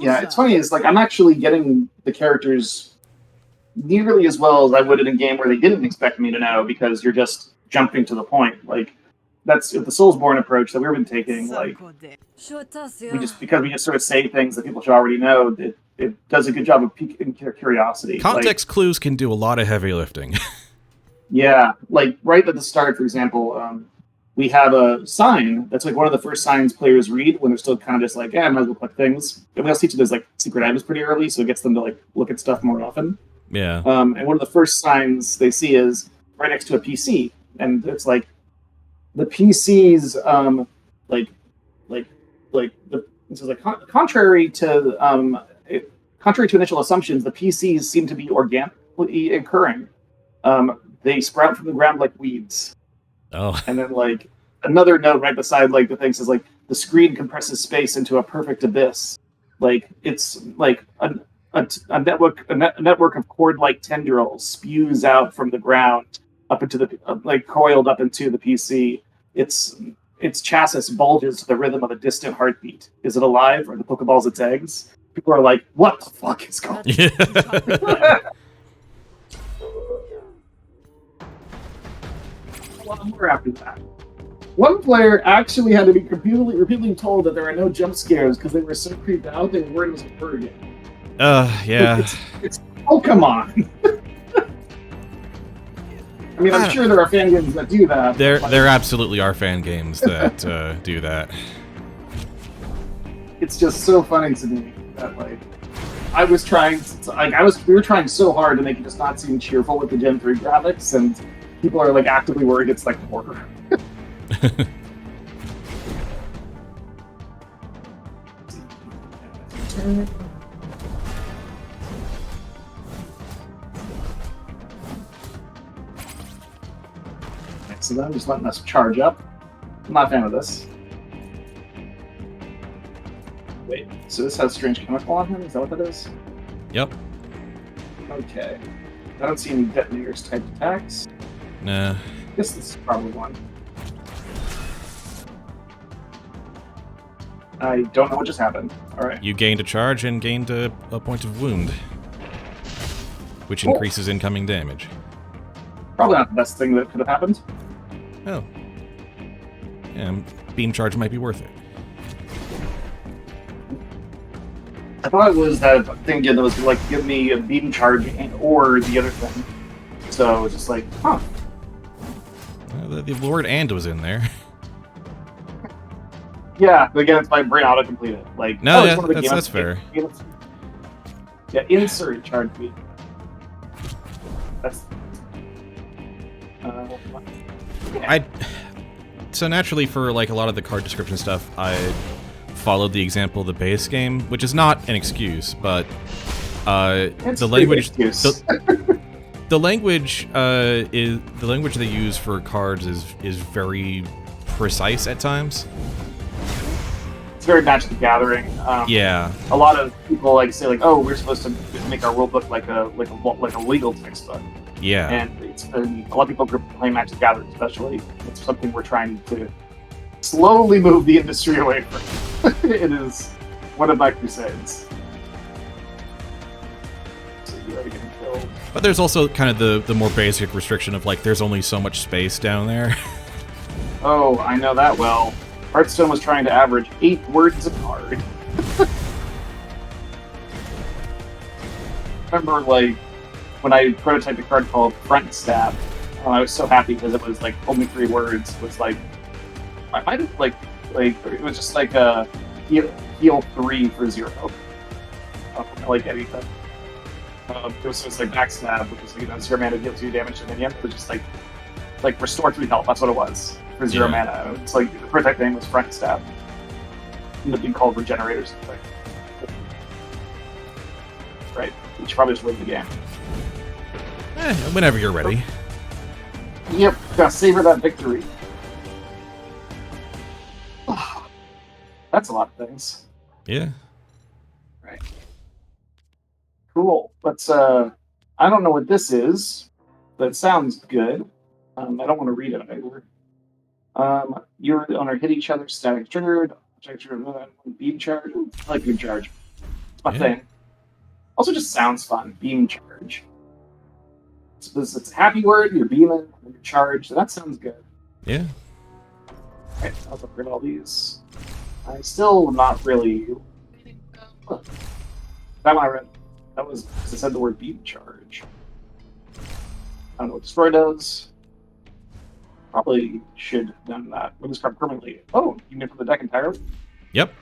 Yeah, it's funny, is like I'm actually getting the characters nearly as well as I would in a game where they didn't expect me to know, because you're just jumping to the point. Like, that's the Soulsborne approach that we've been taking. Like, because we just sort of say things that people should already know, it does a good job of piquing curiosity. Context clues can do a lot of heavy lifting. Yeah, like right at the start, for example, we have a sign that's like one of the first signs players read when they're still kind of just like, I might as well collect things. And we also teach them there's like secret items pretty early, so it gets them to like look at stuff more often. Yeah. And one of the first signs they see is right next to a PC, and it's like the PC's this is like contrary to initial assumptions, the PCs seem to be organically occurring. They sprout from the ground like weeds. Oh. And then like another note right beside like the thing says like the screen compresses space into a perfect abyss. Like it's like a network of cord-like tendrils spews out from the ground up into the like coiled up into the PC. Its chassis bulges to the rhythm of a distant heartbeat. Is it alive, or the Pokeballs its eggs? People are like, what the fuck is going on? One more after that. One player actually had to be repeatedly told that there are no jump scares because they were so creeped out they were worried it was a bird game. Yeah. It's Pokemon. I mean, I'm sure there are fan games that do that. There absolutely are fan games that do that. It's just so funny to me that like we were trying so hard to make it just not seem cheerful with the Gen 3 graphics, and people are like actively worried it's like horror. So then I'm just letting us charge up. I'm not a fan of this. Wait, so this has strange chemical on him? Is that what that is? Yep. Okay. I don't see any detonators type attacks. Nah. I guess this is probably one. I don't know what just happened. Alright. You gained a charge and gained a point of wound, which increases incoming damage. Probably not the best thing that could have happened. Oh. Yeah, beam charge might be worth it. I thought it was that thing that was like give me a beam charge or the other thing. So it's just like, huh. The word "and" was in there. Yeah, but again, it's my brain auto-completed. Like, no, it's one of the that's fair. Yeah, insert charge beam. That's. So naturally, for like a lot of the card description stuff, I followed the example of the base game, which is not an excuse, but the language the language they use for cards is very precise at times. It's very Magic the Gathering. Yeah. A lot of people like say like, oh, we're supposed to make our rule book like a legal textbook. Yeah. And it's a lot of people playing Magic the Gathering, especially. It's something we're trying to slowly move the industry away from. It is one of my crusades. So you already getting killed. But there's also kind of the more basic restriction of like there's only so much space down there. Oh, I know that well. Hearthstone was trying to average 8 words a card. I remember, like, when I prototyped a card called Front Stab, I was so happy because it was, like, only 3 words. It was, like, I might have, like, it was just, like, heal 3 for 0. Like, anything. It was like backstab, which was, 0 mana, deal 2 damage to the minion. It was just, like restore 3 health. That's what it was for 0 mana. It's like, the prototype name was Front Stab. Ended up being called Regenerator or something. Right. You should probably just win the game. Whenever you're ready. Yep, gotta savor that victory. That's a lot of things. Yeah. Right. Cool. Let's, I don't know what this is, but it sounds good. I don't want to read it either. You and the owner hit each other, static triggered, beam charge. I like beam charge. It's my thing. Also just sounds fun, beam charge. It's a happy word, you're beaming, you're charged, that sounds good. Yeah. Alright, I'll upgrade all these. I still not really... That one I read. That was because it said the word beam charge. I don't know what destroy does. Probably should have done that. Move this card permanently. Oh, you can from the deck entirely? Yep.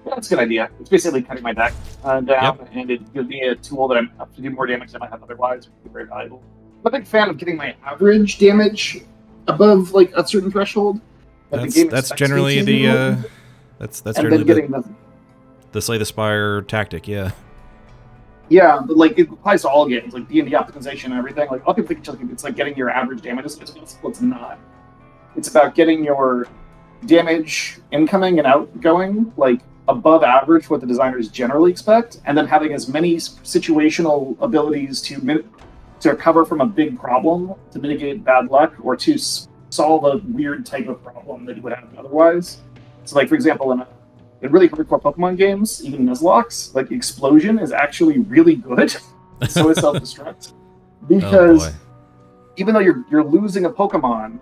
Yeah, that's a good idea. It's basically cutting my deck down, and it gives me a tool that I'm up to do more damage than I have otherwise, which is very valuable. I'm a big fan of getting my average damage above like a certain threshold. That's generally the that's generally the Slay the Spire tactic, yeah. Yeah, but like it applies to all games, like D&D optimization and everything. Like, all people think it's like getting your average damage. It's not. It's about getting your damage incoming and outgoing like above average, what the designers generally expect, and then having as many situational abilities to recover from a big problem, to mitigate bad luck, or to solve a weird type of problem that you would have otherwise. So, like for example, in really hardcore Pokemon games, even Nuzlocke, like explosion is actually really good. So is self-destruct, because even though you're losing a Pokemon,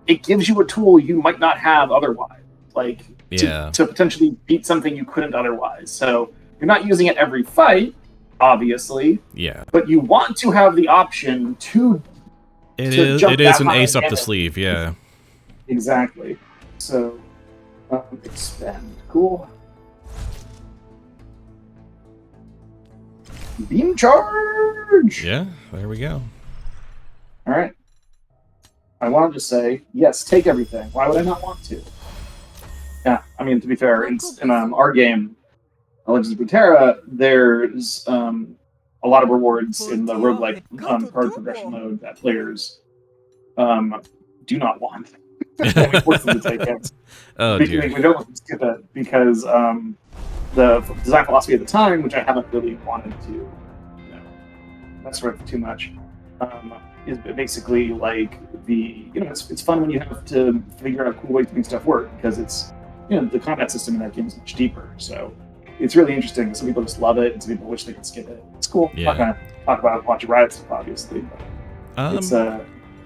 it gives you a tool you might not have otherwise, like to potentially beat something you couldn't otherwise. So you're not using it every fight, obviously. Yeah. But you want to have the option to. It is an ace up the sleeve, yeah. Exactly. So. Expand. Cool. Beam charge! Yeah, there we go. Alright. I wanted to say, yes, take everything. Why would I not want to? Yeah, I mean, to be fair, in our game, Legends of Runeterra, there's a lot of rewards in the roguelike card progression mode that players do not want. We force them to take it. Oh, dear. We don't skip it because the design philosophy at the time, which I haven't really wanted to mess with too much, is basically like it's fun when you have to figure out cool ways to make stuff work, because it's the combat system in that game is much deeper. So it's really interesting. Some people just love it, and some people wish they could skip it. It's cool. Yeah. I'm not gonna talk about a bunch of Riot stuff, obviously, but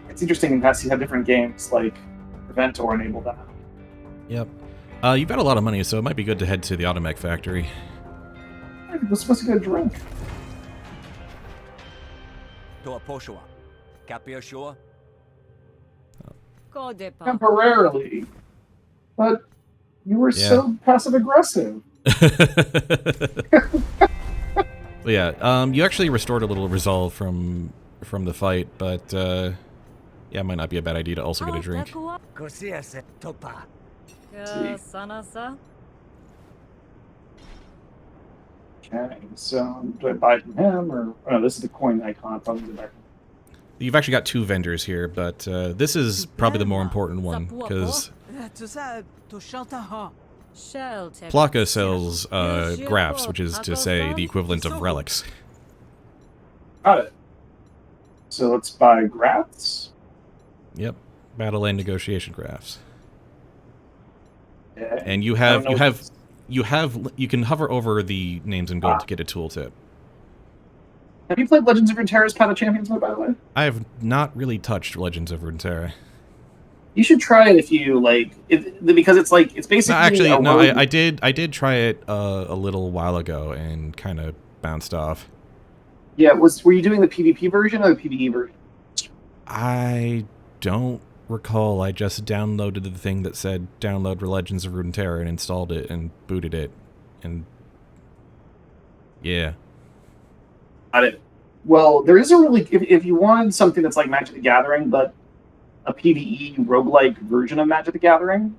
it's interesting in that you have different games like prevent or enable that. Yep. You've got a lot of money, so it might be good to head to the Automech factory. We're supposed to get a drink. Temporarily. But you were so passive aggressive. Yeah, you actually restored a little resolve from the fight, but yeah, it might not be a bad idea to also get a drink. Okay, so do I buy it from him, or this is the coin icon? Probably the back. You've actually got 2 vendors here, but this is probably the more important one, because Plaka sells graphs, which is to say the equivalent of relics. Got it. So let's buy graphs. Yep, battle and negotiation graphs. Yeah. And you can hover over the names in gold to get a tooltip. Have you played Legends of Runeterra's Path of Champions mode, by the way? I have not really touched Legends of Runeterra. You should try it if you like it, because it's like it's basically. No, actually, a no. rogue- I did try it a little while ago and kind of bounced off. Yeah, were you doing the PvP version or the PvE version? I don't recall. I just downloaded the thing that said download Legends of Runeterra and installed it and booted it, and yeah. Got it. Well, there is a really if you wanted something that's like Magic the Gathering, but a PvE roguelike version of Magic the Gathering,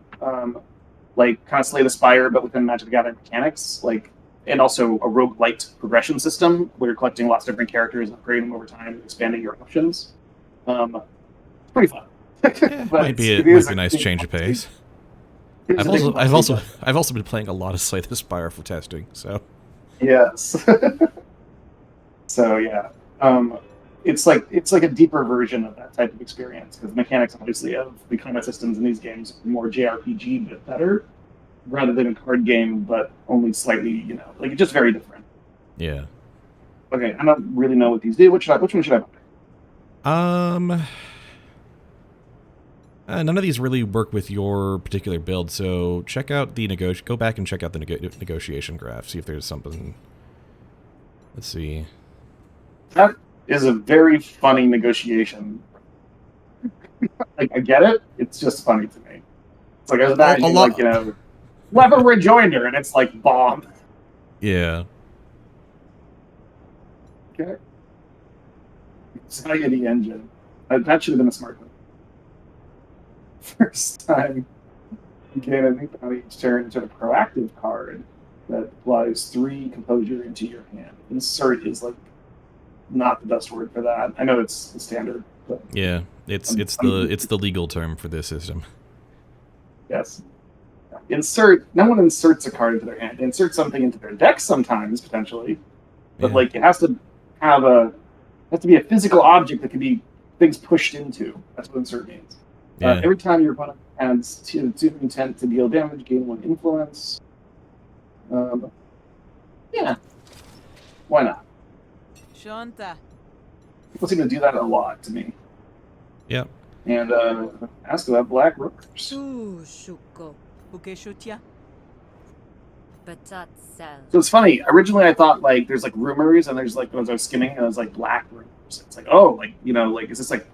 like kind of Slay the Spire, but within Magic the Gathering mechanics, like, and also a roguelite progression system where you're collecting lots of different characters and upgrading them over time, expanding your options. It's pretty fun. Might be a nice change of pace. I've also been playing a lot of Slay the Spire for testing, so yes. So yeah, it's like a deeper version of that type of experience because the mechanics obviously of the combat systems in these games are more JRPG but better, rather than a card game but only slightly like just very different. yeah. Okay, I don't really know what these do. Which one should I buy? None of these really work with your particular build, so check out the go back and check out the negotiation graph. See if there's something. Let's see. That is a very funny negotiation. Like I get it. It's just funny to me. It's like I was imagining like lever rejoinder, and it's like bomb. Yeah. Okay. Society engine. That should have been a smart one. First time you gain a new bounty each turn into a proactive card that applies 3 composure into your hand. Insert is like not the best word for that. I know it's the standard, but Yeah, it's the legal term for this system. yes. Insert. No one inserts a card into their hand. They insert something into their deck sometimes, potentially, but Yeah. like it has to be a physical object that can be things pushed into. That's what insert means. Yeah. Every time your opponent adds 2 intent to deal damage, gain 1 influence. Yeah, why not? Shonta. People seem to do that a lot to me. Yep. And ask about black rookers. Tu shuko. Ukeshutya. Batat sel. So it's funny. Originally, I thought like there's like rumors, and there's like as I was skimming, and it was like black rumors. It's like like is this like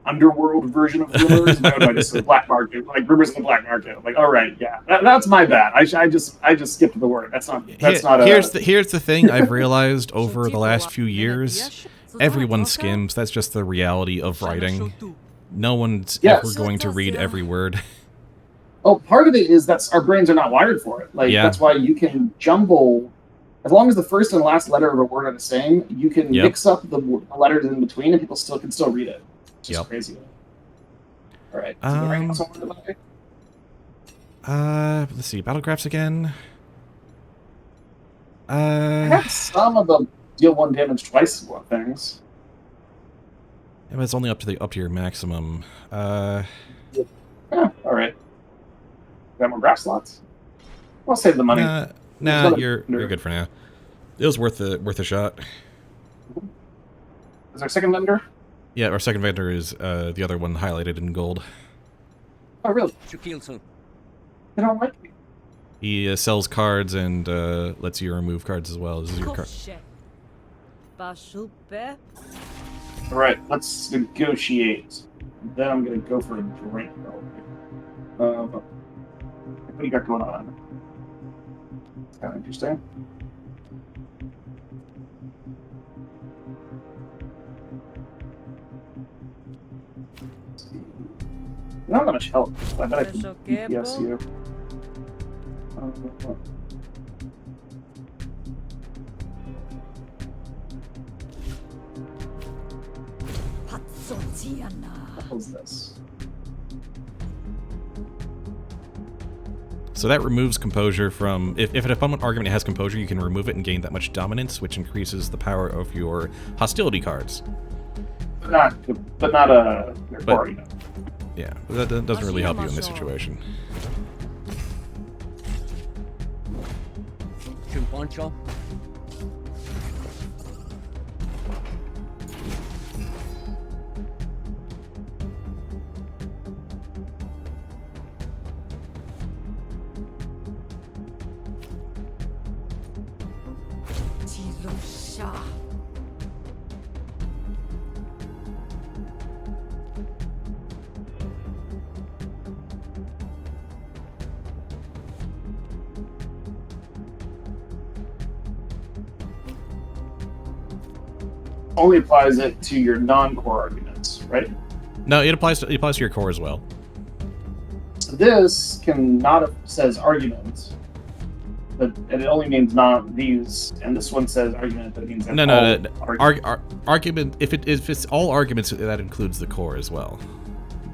underworld version of rumors? No, just the black market, like rumors in the black market. I'm like, all right, yeah, that's my bad. I just skipped the word. That's not. Here's the thing I've realized over the last few years. Everyone skims. That's just the reality of writing. No one's ever going to read every word. Oh, part of it is that our brains are not wired for it. Like that's why you can jumble. As long as the first and last letter of a word are the same, you can mix up the letters in between, and people can still read it. It's just crazy. All right. Let's see. Battlegraphs again. I have some of the deal 1 damage twice things. Yeah, but it's only up to your maximum. Yeah, all right. Got more graph slots. I'll save the money. Nah, you're good for now. It was worth a shot. Is our second vendor? Yeah, our second vendor is the other one highlighted in gold. Oh, really? They don't like me. He sells cards and lets you remove cards as well. This is your card. All right, let's negotiate. Then I'm gonna go for a drink. What do you got going on? It's kind of interesting. Not that much help. I bet I can DPS you. What was this? So that removes composure from... If an opponent argument has composure, you can remove it and gain that much dominance, which increases the power of your hostility cards. But not their core, you know. Yeah, that doesn't really help you in this situation. Tilosha. Only applies it to your non-core arguments, right? No, it applies to your core as well. So this can not says argument, but and it only means not these, and this one says argument, but it means No. argument. Argument. If it's all arguments, that includes the core as well.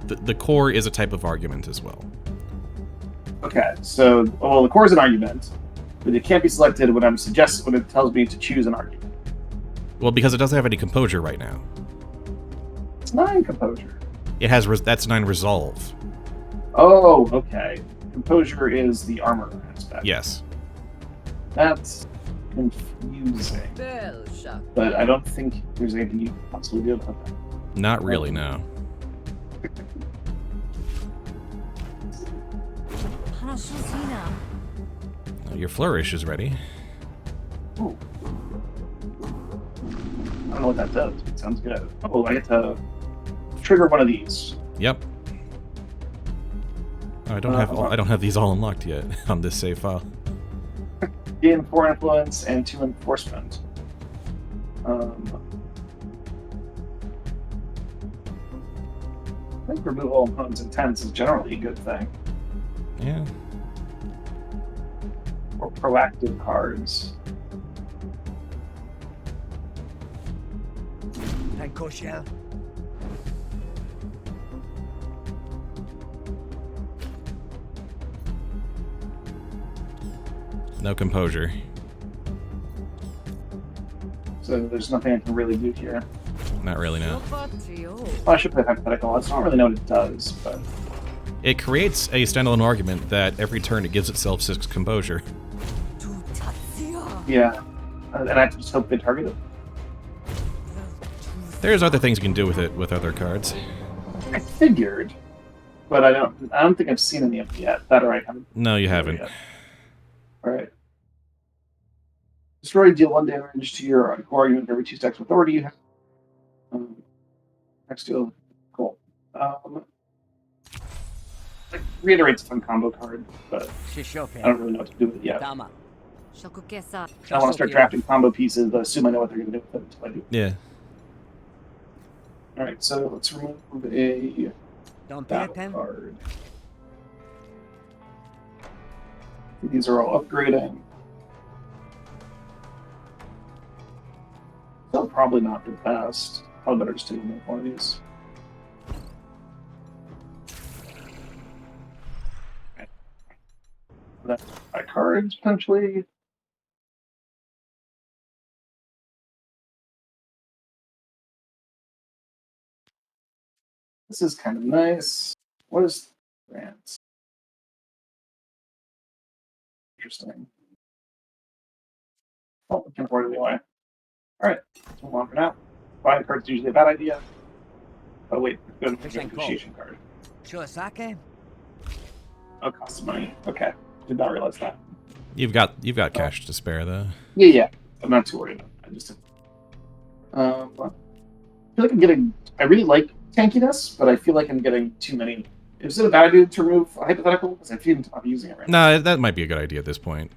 The core is a type of argument as well. Okay, so the core is an argument, but it can't be selected when when it tells me to choose an argument. Well, because it doesn't have any composure right now. It's 9 composure. It has that's 9 resolve. Oh, okay. Composure is the armor aspect. Yes. That's confusing. Belshak. But I don't think there's anything you can possibly do about that. Not really. No. Hanashuzina. Your flourish is ready. Ooh. I don't know what that does. It sounds good. Oh, I get to trigger one of these. Yep. I don't have these all unlocked yet on this save file. Gain 4 influence and 2 enforcement. I think remove all opponents' intents is generally a good thing. Yeah. Or proactive cards. Koshel. No composure. So there's nothing I can really do here. Not really, no. Shopatio. Well, I should play hypothetical. I don't really know what it does, but It creates a standalone argument that every turn it gives itself 6 composure. Tutatsia. yeah. And I just hope they target it. There's other things you can do with it with other cards. I figured, but I don't think I've seen any of them yet. That or I haven't. No, you haven't. Alright. Destroy, deal 1 damage to your core argument for every 2 stacks of authority you have. Next deal. Cool. Like, reiterates a fun combo card, but I don't really know what to do with it yet. Dama. Shokukesa. I want to start drafting combo pieces, but assume I know what they're going to do with it until I do. Yeah. Alright, so let's remove a Don't pay battle attention. card. These are all upgrading. So probably not the best. Probably better just to remove one of these. Okay. That's my cards, potentially. This is kind of nice. What is grants? Interesting. Oh, we can afford it anyway. Alright, let's move on for now. Buying cards is usually a bad idea. Oh wait, go to the Fish and negotiation card. Shosake. Oh, it costs money. Okay. Did not realize that. You've got cash to spare though. Yeah. I'm not too worried about it. I just I feel like I'm getting I really like tankiness, but I feel like I'm getting too many. Is it a bad idea to remove a hypothetical? Because I feel I'm using it right now. No, that might be a good idea at this point.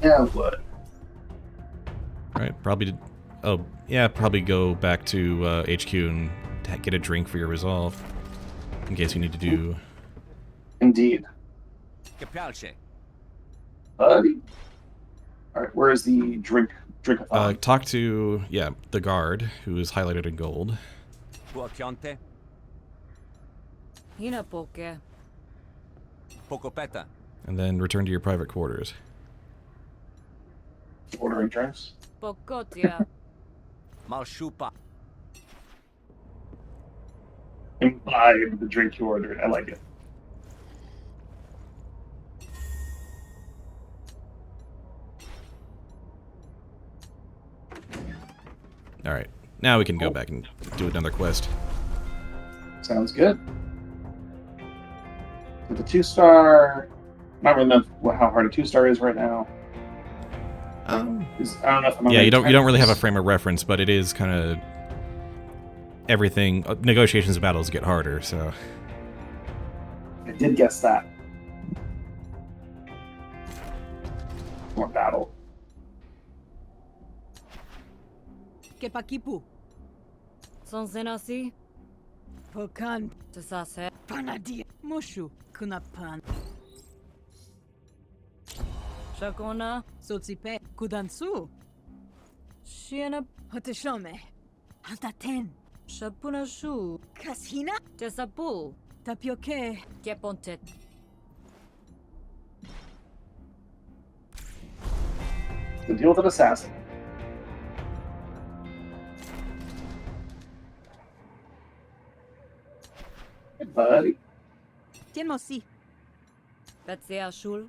Yeah, what? Right? Probably. Oh, yeah. Probably go back to HQ and get a drink for your resolve, in case you need to do. Indeed. Kapalche. Buddy. Alright, where is the drink-a-thon? Talk to the guard who is highlighted in gold. Puakionte. Hinapoke. Pokopeta. And then return to your private quarters. Ordering drinks. Pokotia. Malshupa. Imbibe the drink you ordered. I like it. All right. Now we can go back and do another quest. Sounds good. With the 2-star, I don't really know how hard a 2-star is right now. I don't know if I'm on Yeah, my you don't really have a timers. frame of reference, but it is kind of everything. Negotiations and battles get harder, so I did guess that. More battle. Kepakipu. Sonsenasi. Pokan. Tsase. Panadia. Mushu. Kunapan. Shakona. Sotsipe. Kudansu. Shiana. Hoteshome. Hantaten. Shapunashu. Kashina. Tesapu. Tapioke. Kepontet. To deal with an assassin. Hey, buddy. Tiemosi. Betseashul.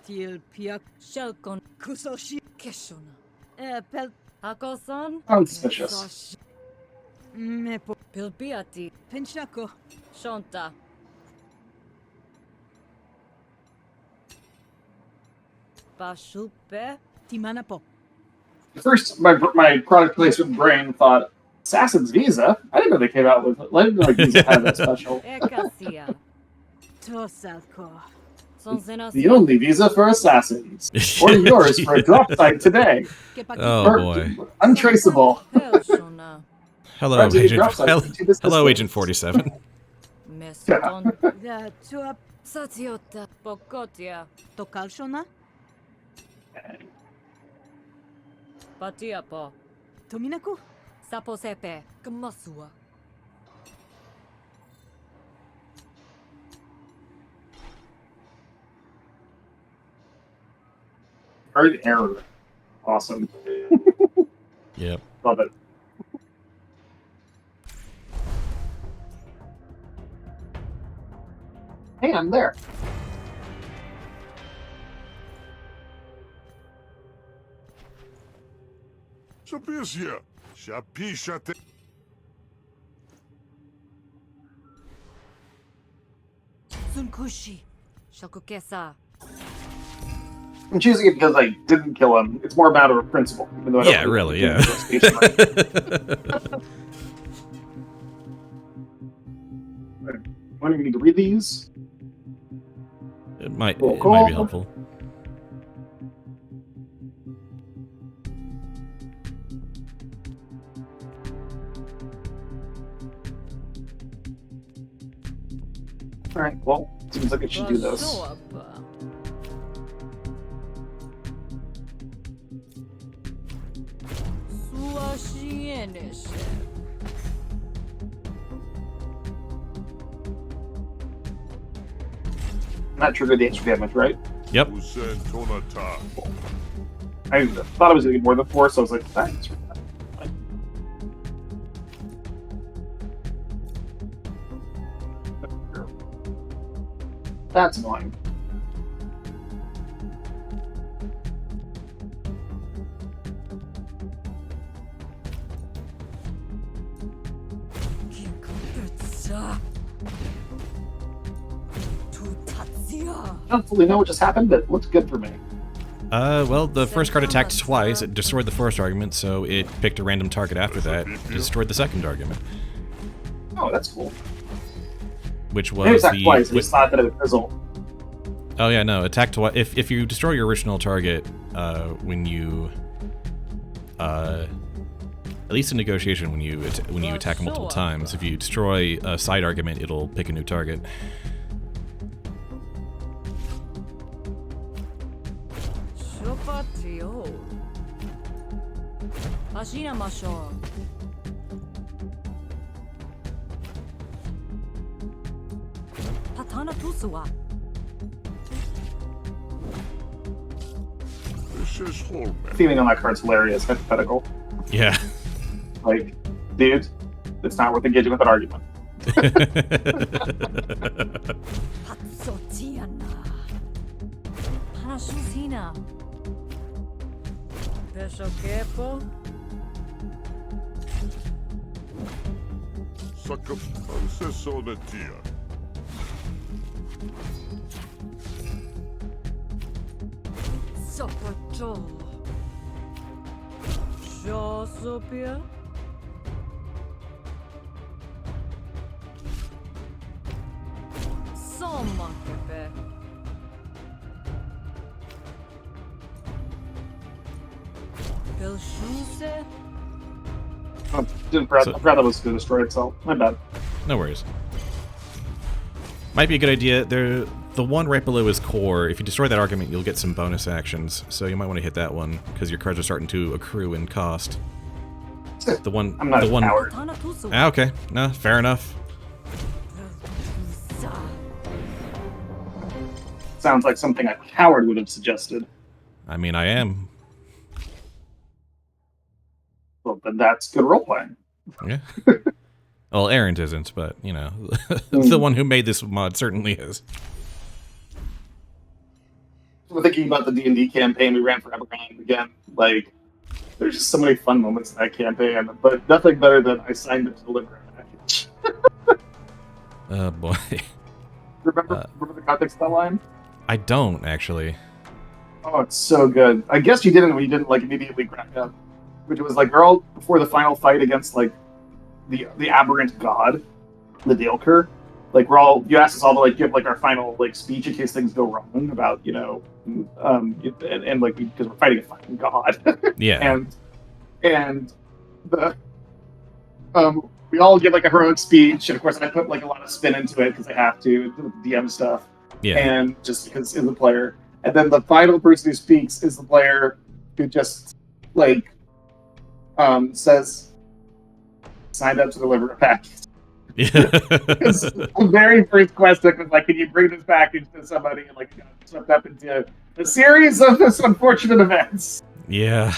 Til piak. Shelkon. Kusoshi. Keshona. Pel. Hakosan. Unsuspicious. Mepo. Pilpiati. Pinchako. Shonta. Bashupe. Timanapo. First, my product placement brain thought, Assassin's Visa? I didn't know they came out with it. I didn't know Visa had that special. Ekasia. Tosalko. The only Visa for Assassins. Order yours for a drop site today. Oh Or boy. untraceable. Helshona. Hello, Right, so you Agent. drop sites in 2 business Hello, days. Agent 47. Meston. The tuap. Satiota. Pokotia. Tokalshona. Patiapo. Tominaku. Saposepe. Kamasua. Hard error. Awesome. Yep. Love it. Hey, I'm there. Записья. Шапишате. Sunkushi. Shakukesa. I'm choosing it because I didn't kill him. It's more a matter of principle. Even though I don't Yeah, really, yeah. Want me to read these? It might Roll be call. helpful. Alright, well, seems like I should do this. That triggered the extra damage, right? Yep. Usen tonata. I thought it was going to be more than 4, so I was like, thanks for that. That's annoying. I don't fully know what just happened, but it looks good for me. Well, the first card attacked twice. It destroyed the first argument, so it picked a random target after that. Destroyed the second argument, Oh, that's cool. which Maybe was it's not twice, the. it's thought that it would fizzle. Oh yeah, no, attack twice. If you destroy your original target, when you, at least in negotiation, when you attack multiple times, if you destroy a side argument, it'll pick a new target. Shopatio. Ashina Masho. Patana Tusua. This is Holman. Theming on that card's hilarious, hypothetical. Yeah. Like, dude, it's not worth engaging with an argument. Patsotiana. Panashusina. Peshokepo. Suck up. Sonatia. Sopacho. Shosopia. Somakepe. Belshuse. Oh, I forgot that was going to destroy itself. My bad. No worries. Might be a good idea. The one right below his core, if you destroy that argument, you'll get some bonus actions. So you might want to hit that one, because your cards are starting to accrue in cost. The one... I'm not the a one, coward. Ah, okay. No, fair enough. Sounds like something a coward would have suggested. I mean, I am. Well, then that's good role playing. Yeah. Well, Arint isn't, but, you know, the one who made this mod certainly is. I'm thinking about the D&D campaign we ran for Evergreen again. Like, there's just so many fun moments in that campaign, but nothing better than I signed it to deliver a package. Oh, boy. Remember the context of that line? I don't, actually. Oh, it's so good. I guess you didn't when you didn't, like, immediately crack up. Which was, like, we're all before the final fight against, like, the aberrant god, the Daelker. Like, you asked us all to, like, give, like, our final, like, speech in case things go wrong about, you know, and like, because we're fighting a fucking god. Yeah. and the, we all give, like, a heroic speech, and of course I put, like, a lot of spin into it, because I have to, the DM stuff. Yeah. And just because it's the player. And then the final person who speaks is the player who just, like, says, signed up to deliver a package. Yeah. The very first question was like, can you bring this package to somebody? And like, got swept up into a series of this unfortunate events. Yeah.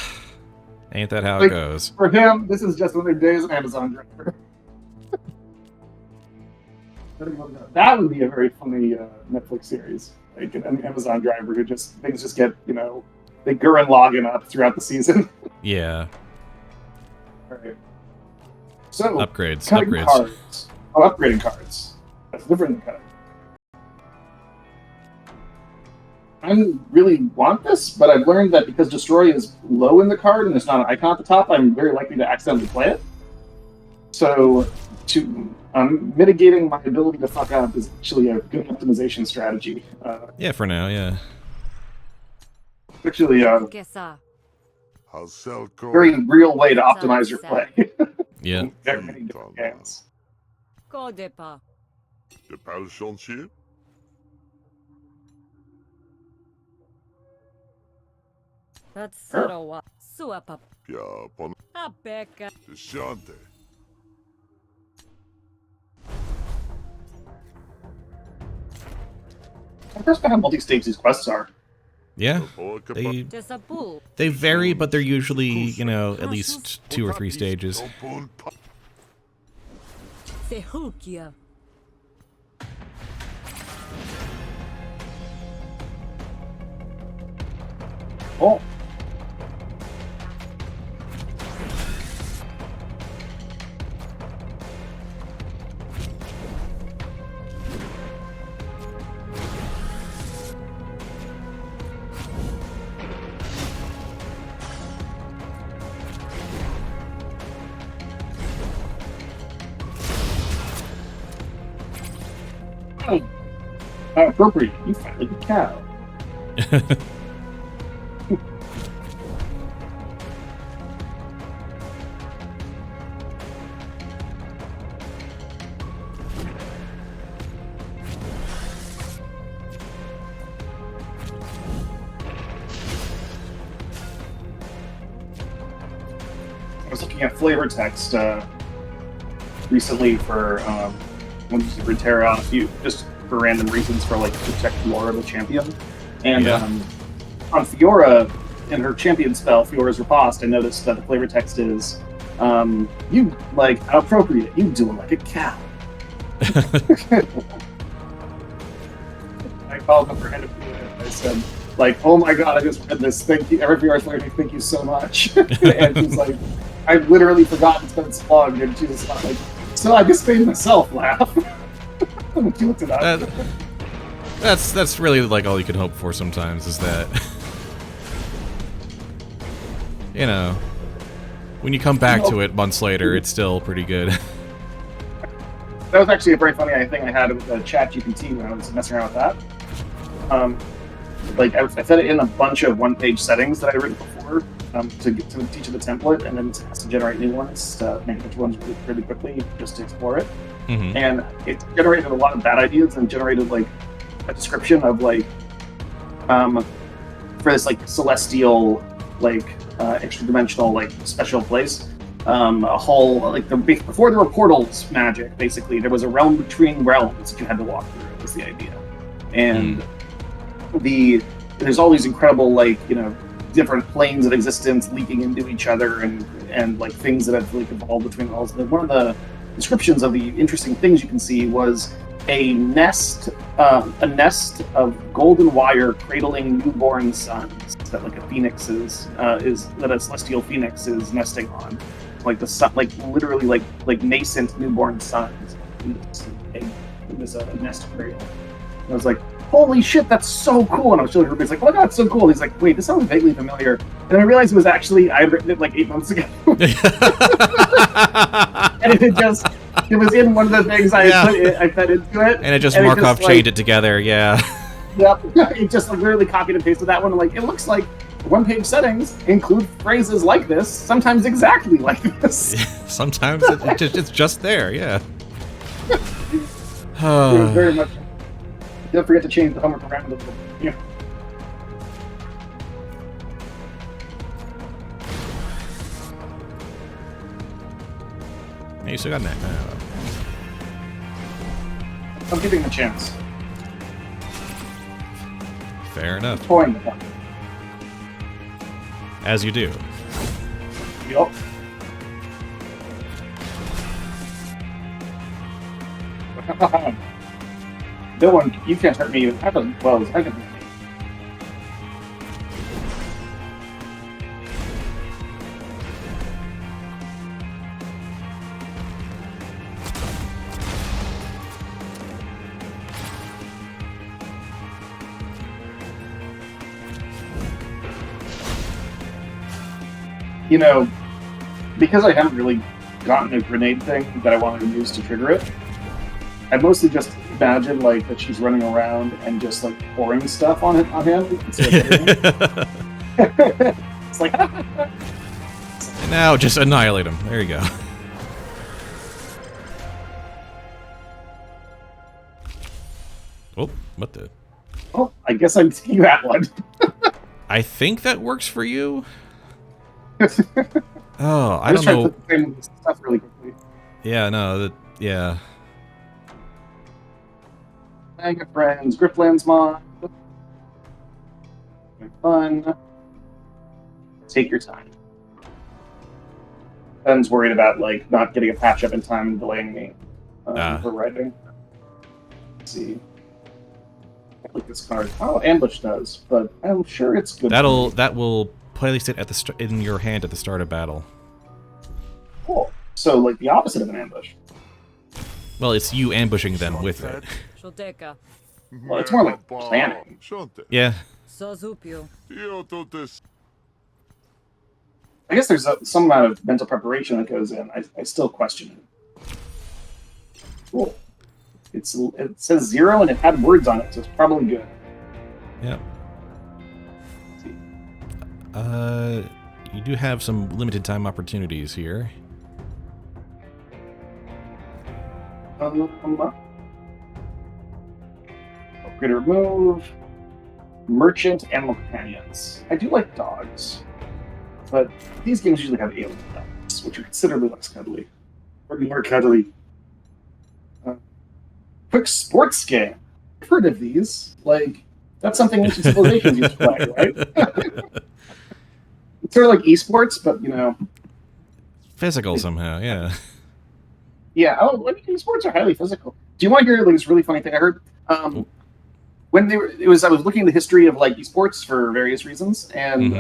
Ain't that how Like, it goes? For him, this is just one of their days as an Amazon driver. That would be a very funny Netflix series. Like an Amazon driver who things just get, you know, they Gurren Lagann up throughout the season. Yeah. Alright. So, Upgrades. cutting Upgrades. cards. Oh, upgrading cards. That's different than cutting. I really want this, but I've learned that because Destroy is low in the card and there's not an icon at the top, I'm very likely to accidentally play it. So, mitigating my ability to fuck up is actually a good optimization strategy. Yeah, for now, yeah. Actually, Kesa. Halselko. very real way to optimize your play. Yeah. Very many different games. Kodepa. De Palchontier. That's Sarowa. Suapap. Pia Pon. Abeka. De Shante. I first how multi-stage these quests are. Yeah. They. Tesapu. They vary, but they're usually, you know, at least 2 or 3 stages. Sehukia. Oh. How appropriate. You fight like a cow. I was looking at flavor text recently for when you Runeterra, just for random reasons, for like to check Fiora the champion, and Yeah. On Fiora in her champion spell, Fiora's Riposte, I noticed that the flavor text is you like how appropriate, you do it like a cow. I called up her head of Fiora and I said, like, oh my god, I just read this, thank you, every Fiora's flavor, thank you so much. And she's like, I've literally forgotten it's been so long, and she's like, So I just made myself laugh. When you looked it up. That's really like all you can hope for sometimes is that you know, when you come back to it months later, it's still pretty good. That was actually a very funny thing I had with ChatGPT when I was messing around with that. Like I set it in a bunch of one-page settings that I had written before to teach it the template, and then it has to generate new ones to make which ones really quickly just to explore it. Mm-hmm. And it generated a lot of bad ideas and generated like a description of like for this like celestial like extra dimensional like special place. A whole like before there were portals magic, basically there was a realm between realms that you had to walk through. Was the idea, and there's all these incredible like different planes of existence leaking into each other and like things that have like evolved between all. One of the descriptions of the interesting things you can see was a nest of golden wire cradling newborn suns that like a phoenix is that a celestial phoenix is nesting on, like the sun, like literally like nascent newborn suns in this nest cradle. And I was like, holy shit, that's so cool! And I was showing everybody's like, oh my god, it's so cool. And he's like, wait, this sounds vaguely familiar. And then I realized it was actually I had written it like 8 months ago, and it was in one of the things I fed into it, And it just Markov chained it together. Yeah. Yep, it just like literally copied and pasted that one. Like it looks like one-page settings include phrases like this, sometimes exactly like this. Sometimes it's just there. Yeah. It was very much. Don't forget to change the homework program a little bit. Yeah. Hey, you still got that. I'm giving him a chance. Fair enough. Toying with him. As you do. Yup. No one, you can't hurt me half as well as I can hurt me. Because I haven't really gotten a grenade thing that I wanted to use to trigger it, I mostly just imagine like that she's running around and just like pouring stuff on him instead of hitting him. It's like And now just annihilate him. There you go. Oh, what the? oh, I guess I'm taking that one. I think that works for you. Oh, I don't just trying know. to put the same stuff really quickly. Yeah, no, yeah. Mega Friends, Griftlands mod. Fun. Take your time. Ben's worried about like not getting a patch up in time and delaying me for writing. Let's see. I like this card. Oh, ambush does, but I'm sure it's good. That will place it at the in your hand at the start of battle. Cool. So like the opposite of an ambush. Well, it's you ambushing them with it. Shoteka. Well, it's more like planning. Yeah. Sozupio. I guess there's some amount of mental preparation that goes in. I still question it. Cool. It says 0 and it had words on it, so it's probably good. Yep. You do have some limited time opportunities here. Upgrade or remove. Merchant animal companions. I do like dogs, but these games usually have alien dogs, which are considerably less cuddly. Or more cuddly. Quick sports game. I've heard of these. Like, that's something ancient civilizations used to play, right? It's sort of like esports, but, Physical somehow, yeah. Yeah, esports are highly physical. Do you want to hear like, this really funny thing I heard? When I was looking at the history of like esports for various reasons, and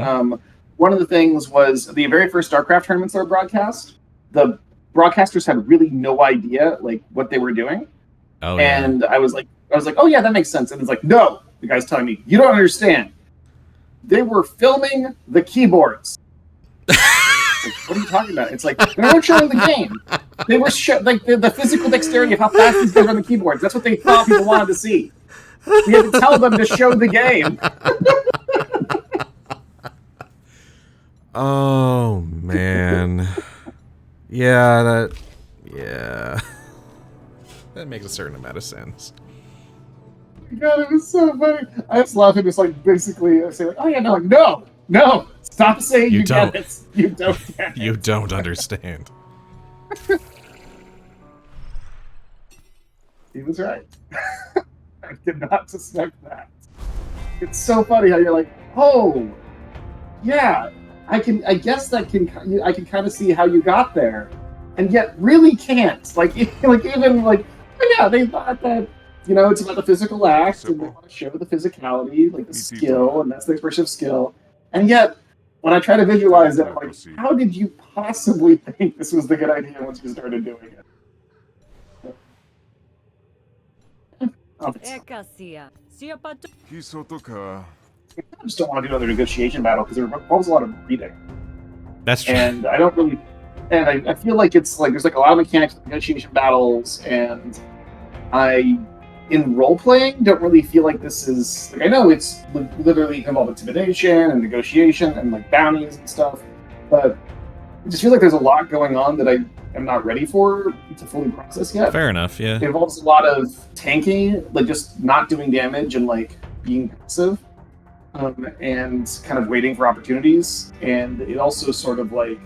one of the things was the very first StarCraft tournaments that were broadcast. The broadcasters had really no idea like what they were doing. Oh yeah. And I was like, oh yeah, that makes sense. And it's like, no, the guy's telling me, you don't understand. They were filming the keyboards. Like, what are you talking about? It's like, they weren't showing the game. They were like the physical dexterity of how fast these guys run the keyboards. That's what they thought people wanted to see. We had to tell them to show the game. Oh man. Yeah, that makes a certain amount of sense. God, it was so funny. I just love him just like basically say like, oh yeah, no, stop saying you don't. get it. You don't get it. You don't understand. He was right. I did not suspect that. It's so funny how you're like, oh, yeah, I can kind of see how you got there, and yet really can't. Like even oh, yeah, they thought that it's about the physical act and they want to show the physicality, like the skill, and that's the expression of skill, and yet when I try to visualize it, I'm like, how did you possibly think this was the good idea once you started doing it? Ekasia. Siapato. Kisotoka. I just don't want to do another negotiation battle because it involves a lot of reading. That's true. And I don't really, and I feel like it's like there's like a lot of mechanics of negotiation battles, and I, in role playing, don't really feel like this is like I know it's literally involved intimidation and negotiation and like bounties and stuff, but I just feel like there's a lot going on that I am not ready for to fully process yet. Fair enough, yeah. It involves a lot of tanking, like just not doing damage and like being passive. And kind of waiting for opportunities, and it also sort of like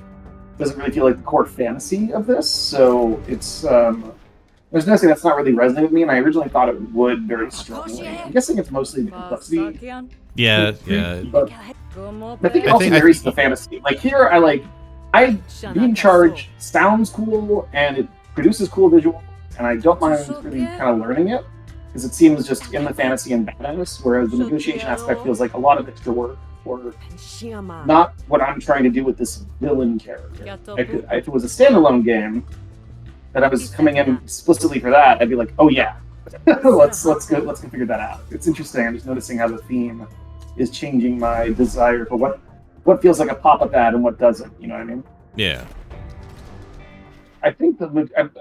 doesn't really feel like the core fantasy of this. So it's there's nothing that's not really resonating with me, and I originally thought it would very strongly. I'm guessing it's mostly the complexity. Yeah. But I think it also varies the fantasy. Like here, I being charged sounds cool, and it produces cool visuals, and I don't mind really kind of learning it. Because it seems just in the fantasy and badass, whereas the negotiation aspect feels like a lot of extra work for not what I'm trying to do with this villain character. If it was a standalone game that I was coming in explicitly for that, I'd be like, oh yeah, let's figure that out. It's interesting. I'm just noticing how the theme is changing my desire for what feels like a pop-up ad and what doesn't. You know what I mean? Yeah. I think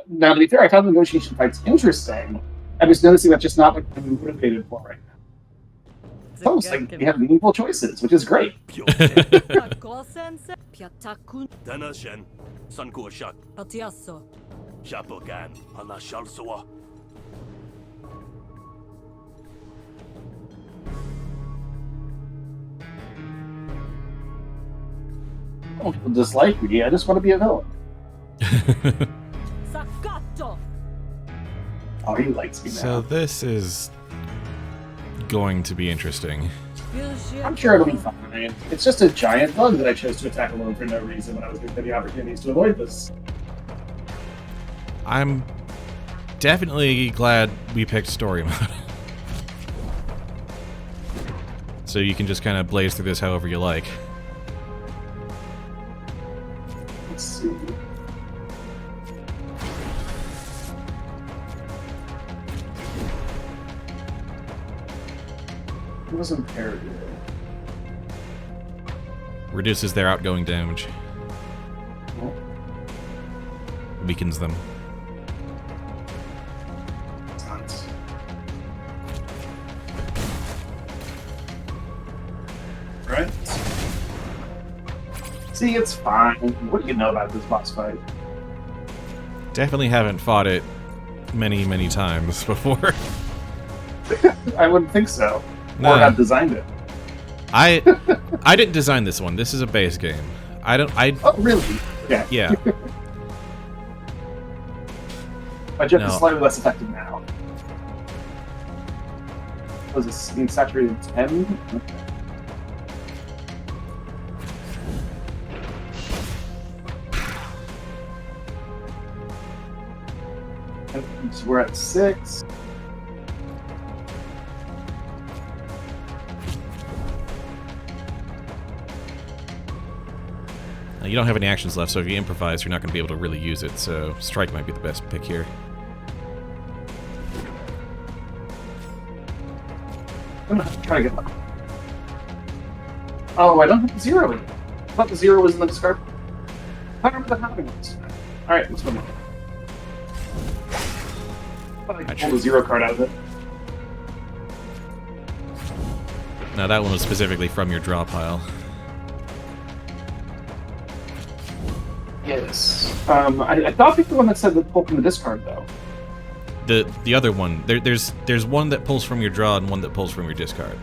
now to be fair, I found the negotiation fight's interesting. I'm just noticing that's just not what I'm motivated for right now. It's almost like we have meaningful choices, which is great. Danashen, Sankuashak, Patiasso. Shapogan, Anashalsawa. I don't feel dislike me. I just want to be a villain. Sakato. Oh, he likes me now. So this is going to be interesting. I'm sure it'll be fine. It's just a giant bug that I chose to attack alone for no reason when I was given the opportunities to avoid this. I'm definitely glad we picked story mode. So you can just kind of blaze through this however you like. Let's see. It was imperative. Reduces their outgoing damage. Oh. Weakens them. Nice. Right. See, it's fine. What do you know about this boss fight? Definitely haven't fought it many times before. I wouldn't think so. No. Or have designed it. I didn't design this one. This is a base game. Oh, really? Yeah. Yeah. My jet is No. slightly less effective now. Was this being saturated 10? And so we're at 6. Now, you don't have any actions left, so if you improvise, you're not going to be able to really use it, so strike might be the best pick here. I'm gonna try to get that. Oh, I don't have the 0 in it. I thought the 0 was in the discard. I don't remember that happening once. Alright, let's move on. I can pull the 0 card out of it. Now, that one was specifically from your draw pile. Yes. I thought picked the one that said the pull from the discard, though. The other one, there's one that pulls from your draw and one that pulls from your discard.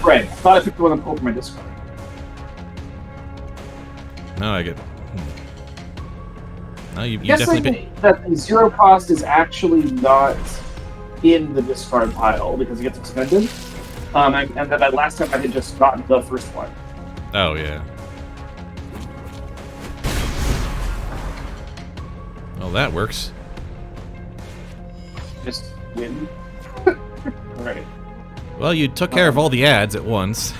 Right. I thought I picked the one that pulled from my discard. No, I get. No, you Guessing definitely pick. that the 0 cost is actually not in the discard pile because it gets expended. And that last time I had just gotten the first one. Oh yeah. Well, that works. Just win. Right. Well, you took care of all the ads at once.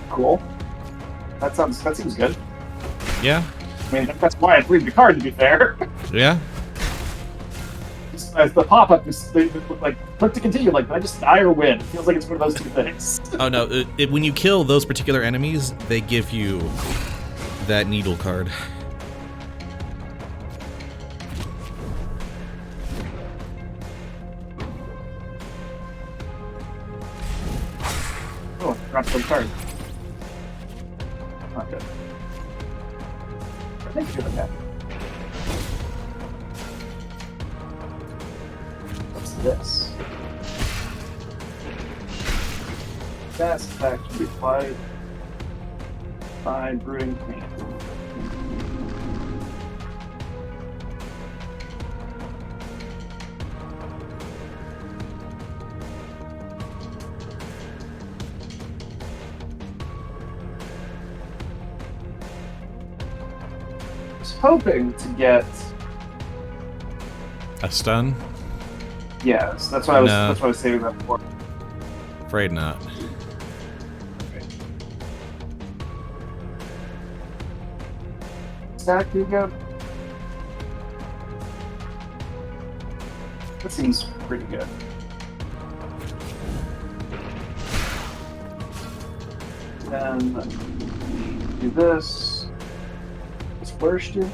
Cool. That seems good. Yeah. I mean, that's why I played the card, to be fair. Yeah. Just as the pop-up is like, click to continue, like, did I just die or win? It feels like it's one of those two things. Oh no! When you kill those particular enemies, they give you that needle card. Oh, I forgot to play the card. Not good. I think you're okay. What's this? Fast attack to be applied by Brooding Queen. I was hoping to get. A stun? Yes, that's what I was. No. That's what I was saving that for. Afraid not. Stack you go. That seems pretty good. Then do this. This flourished you.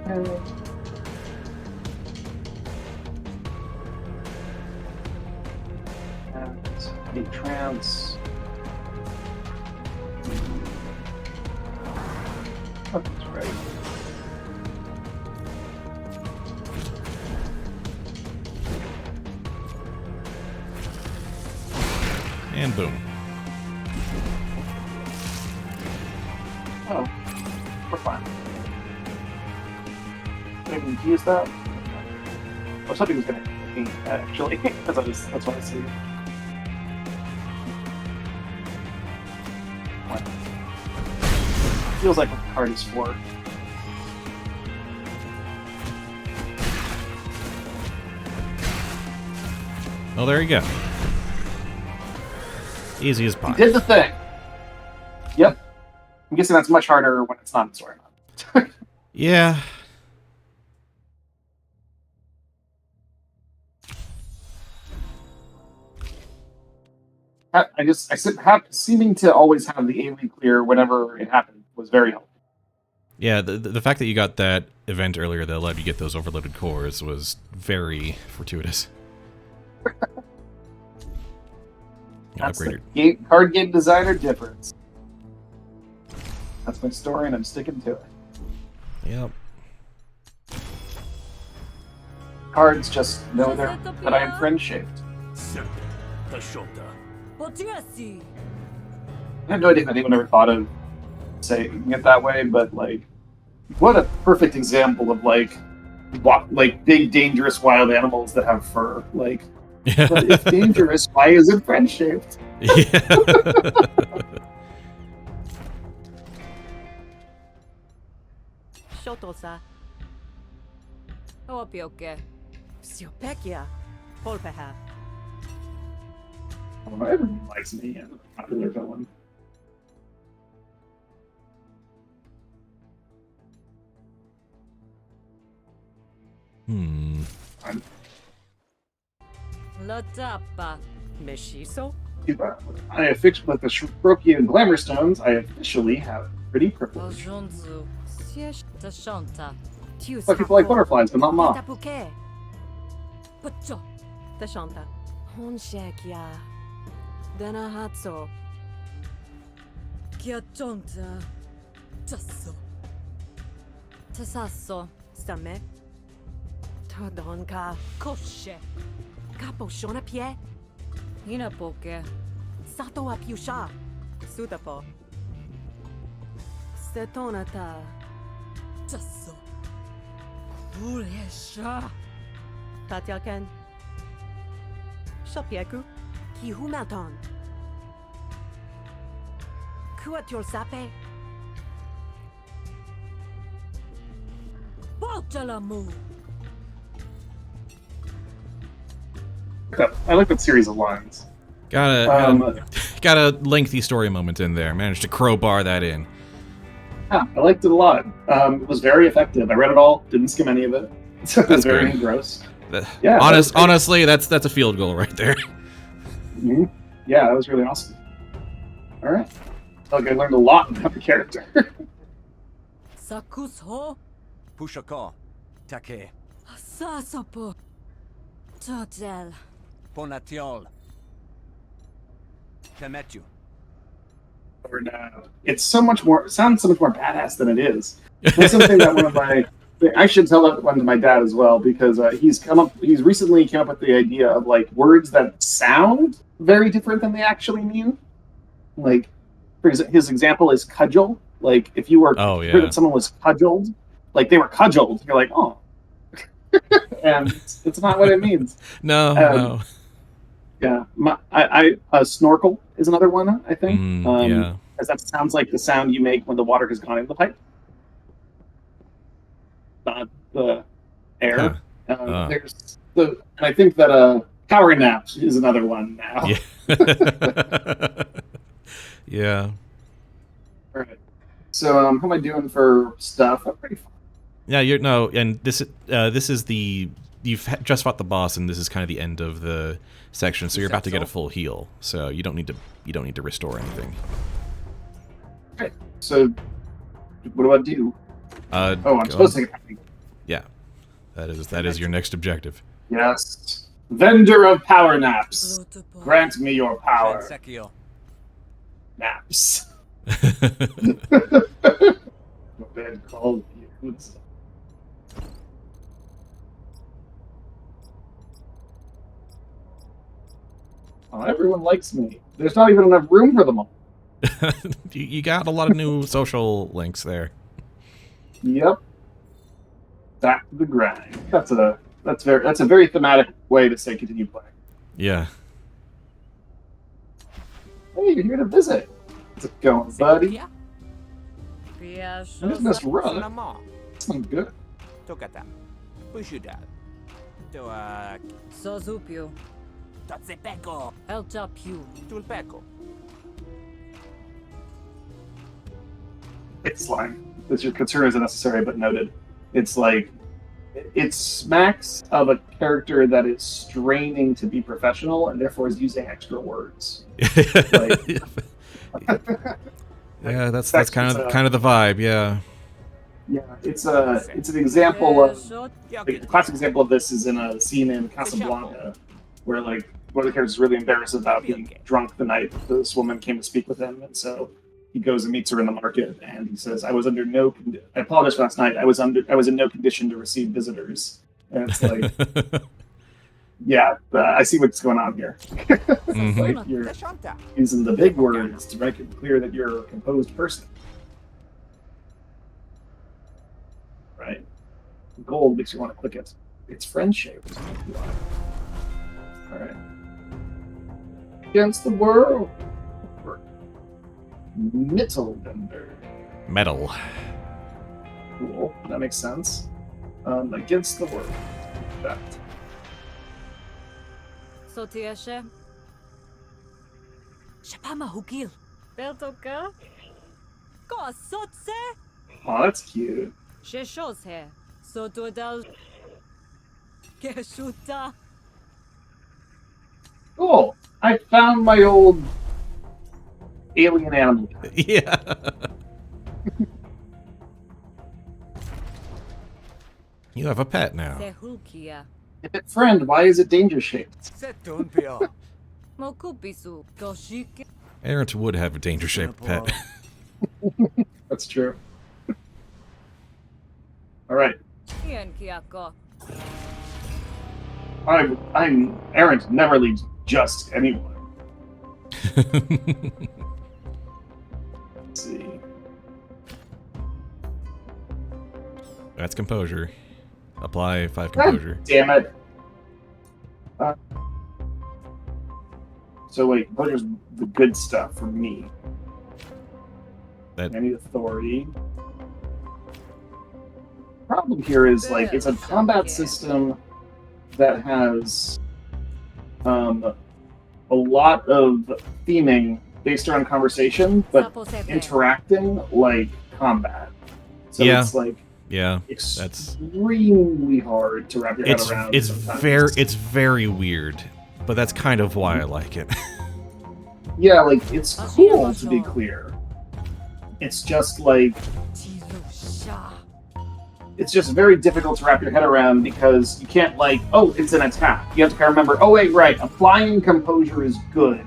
And a trance. Oh, that's right. And boom. Oh, we're fine. Did I even use that? I was hoping it was going to hit me, actually, because that's what I see. What? Feels like what the card is for. Well, there you go. Easy as pie. You did the thing! Yep. I'm guessing that's much harder when it's not in story mode. Yeah. Seeming to always have the AoE clear whenever it happened was very helpful. Yeah, the fact that you got that event earlier that allowed you to get those overloaded cores was very fortuitous. That's Upgraded. the card game designer difference. That's my story, and I'm sticking to it. Yep. Cards just know that I am friend-shaped. Certo. Tashota. Potiasi. I have no idea if anyone ever thought of saying it that way, but like, what a perfect example of like big dangerous wild animals that have fur. Like, but if dangerous, why is it friend-shaped? Yeah. Shotosa. Opioke. Siopekia. Polpeha. Oh, everyone likes me. I'm a popular villain. I'm La tappa. Meshiso. too bad. I affixed with the Shrokian Glamour Stones. I officially have pretty privilege. Ojonzu. Siesh. Tashonta. Tius. But people like butterflies, but not moths. Tapuke. Pacho. Tashonta. Honshekia. Danahatso. Kiatonta. Tasso. Tasasso. Stame. Todonka. Koshe. Caposhona pie. Inapoke. Sato apiusha. Sutapo. Stetonata. Tasso. Ulesha. Tatyaken. Shopieku. Kihumaton. Kuatur sape. Baltalamu. I like that series of lines. Got a lengthy story moment in there. Managed to crowbar that in. Yeah, I liked it a lot. It was very effective. I read it all, didn't skim any of it. It was That's very great. gross. That- Yeah, honestly, that's a field goal right there. Mhm. Yeah, that was really awesome. All right. I feel like I learned a lot about the character. Sakusho. Pushako. Take. Sasapo. Totel. Ponatiol. Temetu. Or no. It's so much more. It sounds so much more badass than it is. That's something that one of my. I should tell that one to my dad as well because he's recently came up with the idea of like words that sound very different than they actually mean. Like, his example is cudgel. Like, if you were heard that someone was cudgeled, like they were cudgeled, you're like, oh, and it's not what it means. No. Yeah, a snorkel is another one. I think. Yeah. As that sounds like the sound you make when the water has gone into the pipe, not the air. There's and I think that power nap is another one now. Yeah. Yeah. All right. So, how am I doing for stuff? I'm pretty fine. Yeah, and this is you've just fought the boss, and this is kind of the end of the section, so you're about to get a full heal. So you don't need to restore anything. Okay. So, what do I do? I'm supposed to take a Yeah, that is your next objective. Yes. Vendor of power naps. Grant me your power. Transekio. Naps. Bed called you. Oh, everyone likes me. There's not even enough room for them all. You got a lot of new social links there. Yep. Back to the grind. That's a very thematic way to say continue playing. Yeah. Hey, you're here to visit. How's it going, buddy? Yeah. I just missed run. Sonamo. I'm good. Tokata. Pushudad. To Sozupio. Tatsepeko. Eltapu. Tulpeko. It's line. Your concern is unnecessary but noted. It's like it smacks of a character that is straining to be professional and therefore is using extra words. Yeah, that's kind of the vibe. Yeah. Yeah, it's an example of the classic example of this is in a scene in Casablanca where like one of the characters is really embarrassed about being drunk the night this woman came to speak with him, and so he goes and meets her in the market, and he says, I apologize for last night. I was in no condition to receive visitors. And it's like, yeah, I see what's going on here. Like you're using the big words to make it clear that you're a composed person. Right? Gold makes you want to click it. It's friend-shaped. All right. Against the world. Mittelbender. Metal. Cool. That makes sense. Against the world. That. Sotieshe. Shapama hukil. Beltoka. Ko sotse. Oh, that's cute. Sheshos he. Sotodal. Keshuta. Cool. I found my old alien animal. Yeah. You have a pet now. Sehulkia. If it's friend, why is it danger shaped? C'est un pio. Mokupisu. Goshike. Arint would have a danger shaped pet. That's true. All right. Ian Kiako. I'm Arint never leaves just anyone. Let's see. That's composure. Apply 5 God composure. damn it. So wait, composure's the good stuff for me. That I need authority. Problem here is like it's a combat system that has a lot of theming based around conversation, but interacting like combat. So Yeah. it's like yeah. extremely hard to wrap your head around. It's sometimes. very weird, but that's kind of why I like it. Yeah, like it's cool to be clear. It's just like it's just very difficult to wrap your head around because you can't like, oh, it's an attack. You have to kind of remember, oh wait, right, applying composure is good.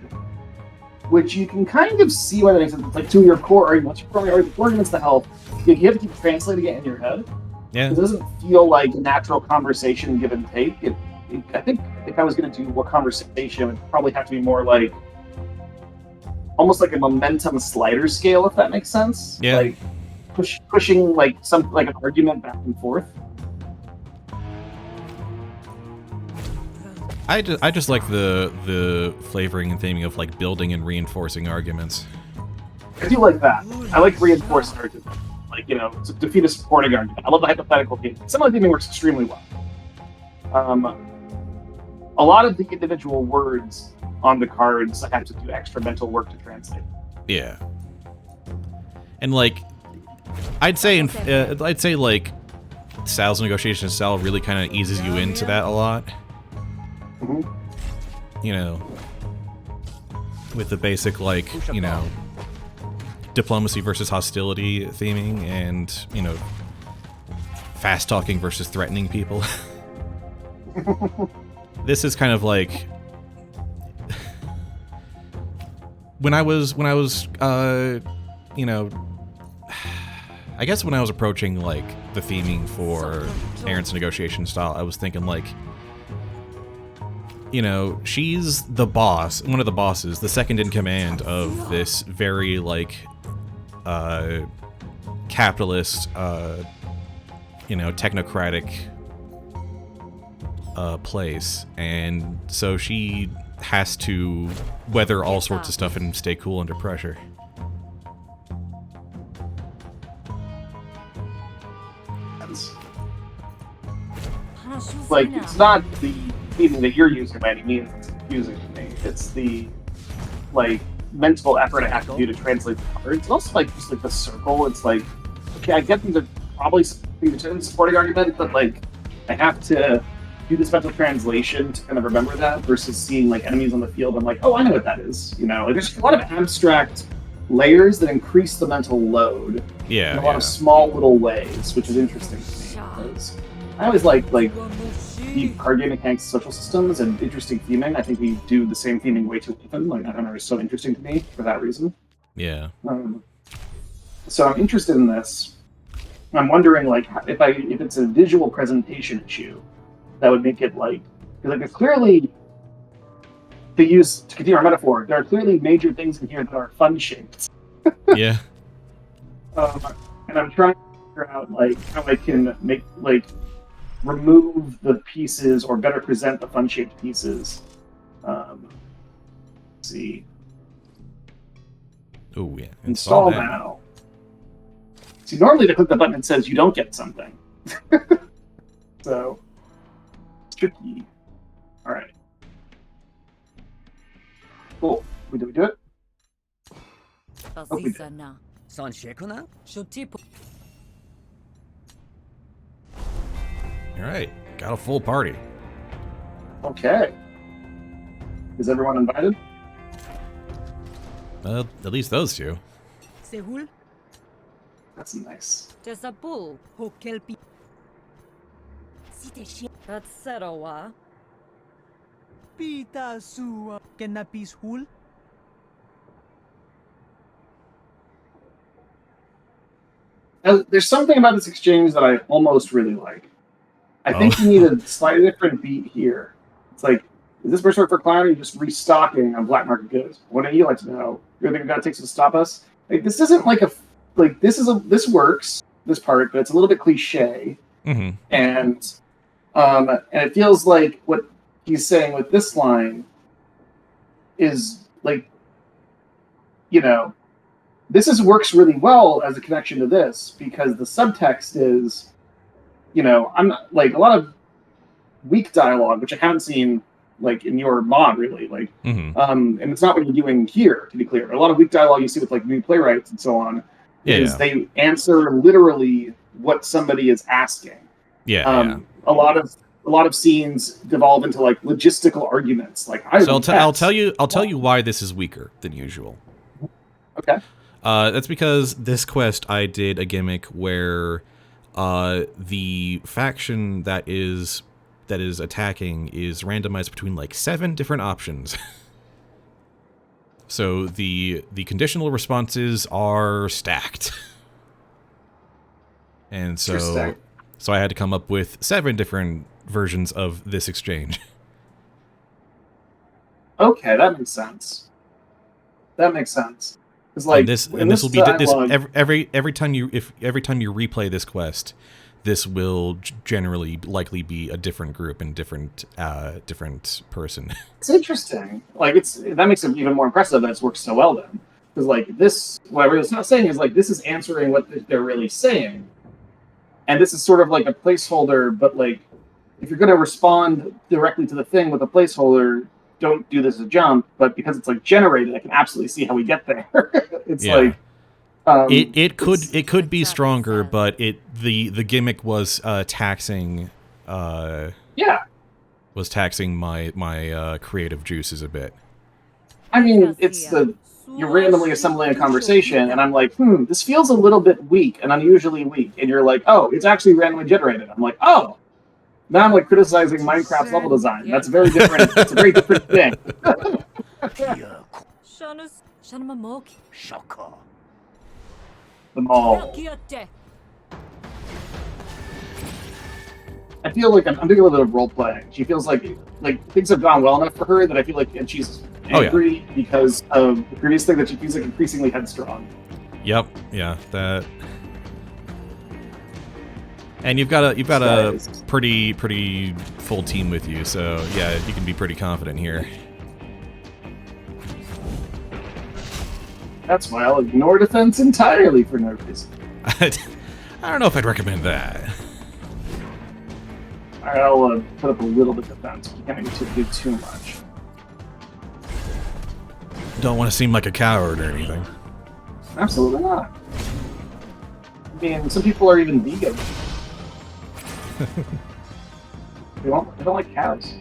Which you can kind of see why that makes sense. It's like to your core arguments, arguments to help. You have to keep translating it in your head. Yeah. It doesn't feel like natural conversation give and take. I think if I was going to do a conversation, it would probably have to be more like almost like a momentum slider scale, if that makes sense. Yeah. Like pushing like some like an argument back and forth. I just like the flavoring and theming of like building and reinforcing arguments. I do like that. I like reinforced argument. Like, you know, to defeat a supporting argument. I love the hypothetical theming. Some of the theming works extremely well. A lot of the individual words on the cards, I have to do extra mental work to translate. Yeah. And like, I'd say like Sal's negotiation style really kind of eases you into that a lot. Mm-hmm. You know, with the basic like, you know, diplomacy versus hostility theming, and you know, fast talking versus threatening people. This is kind of like when I was you know, I guess when I was approaching like the theming for Arint's negotiation style, I was thinking like, you know, she's the boss, one of the bosses, the second in command of this very like capitalist, you know, technocratic place, and so she has to weather all sorts of stuff and stay cool under pressure. Like, it's not the theming that you're using by any means that's confusing to me. It's the like mental effort I have to do to translate the cards. It's also like just like the circle. It's like, okay, I get these are probably the supporting argument, but like I have to do this mental translation to kind of remember that versus seeing like enemies on the field. I'm like, oh, I know what that is. You know, like, there's a lot of abstract layers that increase the mental load Yeah. in a lot of small little ways, which is interesting to me. Because I always like deep card game mechanics, social systems, and interesting theming. I think we do the same theming way too often. Like, I don't know, it's so interesting to me for that reason. Yeah. So I'm interested in this. I'm wondering, like, if it's a visual presentation issue, that would make it like, because like, it's clearly, to continue our metaphor, there are clearly major things in here that are fun shaped. Yeah. And I'm trying to figure out like how I can make like remove the pieces or better present the fun shaped pieces. Let's see. Oh yeah. Install now. See, normally they click the button and says you don't get something. So it's tricky. All right. Cool. We do it? we do. Basisana. Sanshekuna? Shotipo. All right, got a full party. Okay. Is everyone invited? At least those two. Sehul, That's nice. Tesapu. Hokelpi. Site That's Serawa. Pita Sua, Kenapis Hul. There's something about this exchange that I almost really like. I think you need a slightly different beat here. It's like, is this person for clown or are you just restocking on black market goods? What do you like to know? You think that takes to stop us? Like, this isn't like this works, this part, but it's a little bit cliche. Mm-hmm. And it feels like what he's saying with this line is like, this works really well as a connection to this because the subtext is, I'm not, like, a lot of weak dialogue, which I haven't seen like in your mod really, like, and it's not what you're doing here, to be clear. A lot of weak dialogue you see with like new playwrights and so on is they answer literally what somebody is asking. A lot of scenes devolve into like logistical arguments. Like, I'll tell you why this is weaker than usual. Okay. That's because this quest I did a gimmick where the faction that is attacking is randomized between like 7 different options. So the conditional responses are stacked. And so I had to come up with 7 different versions of this exchange. Okay, that makes sense. It's like, and this will be every time you replay this quest, this will generally likely be a different group and different person. It's interesting. Like, that makes it even more impressive that it's worked so well then. Because like this, whatever it's not saying is like this is answering what they're really saying, and this is sort of like a placeholder. But like, if you're going to respond directly to the thing with a placeholder, don't do this as a jump. But because it's like generated, I can absolutely see how we get there. It's like. It could be stronger, but the gimmick was taxing was taxing my creative juices a bit. I mean, it's you're randomly assembling a conversation, and I'm like, this feels a little bit weak and unusually weak, and you're like, oh, it's actually randomly generated. I'm like, oh, now I'm like criticizing Minecraft's level design. That's very different. It's a very different thing. Shaka. The mall. I feel like I'm doing a little bit of role playing. She feels like things have gone well enough for her that I feel like, and she's angry because of the previous thing, that she feels like increasingly headstrong. Yep. Yeah. That. And you've got a pretty full team with you, so yeah, you can be pretty confident here. That's why I'll ignore defense entirely for no reason. I don't know if I'd recommend that. Alright, I'll put up a little bit of defense. You can't do too much. Don't want to seem like a coward or anything. Absolutely not. I mean, some people are even vegan. They don't like cows.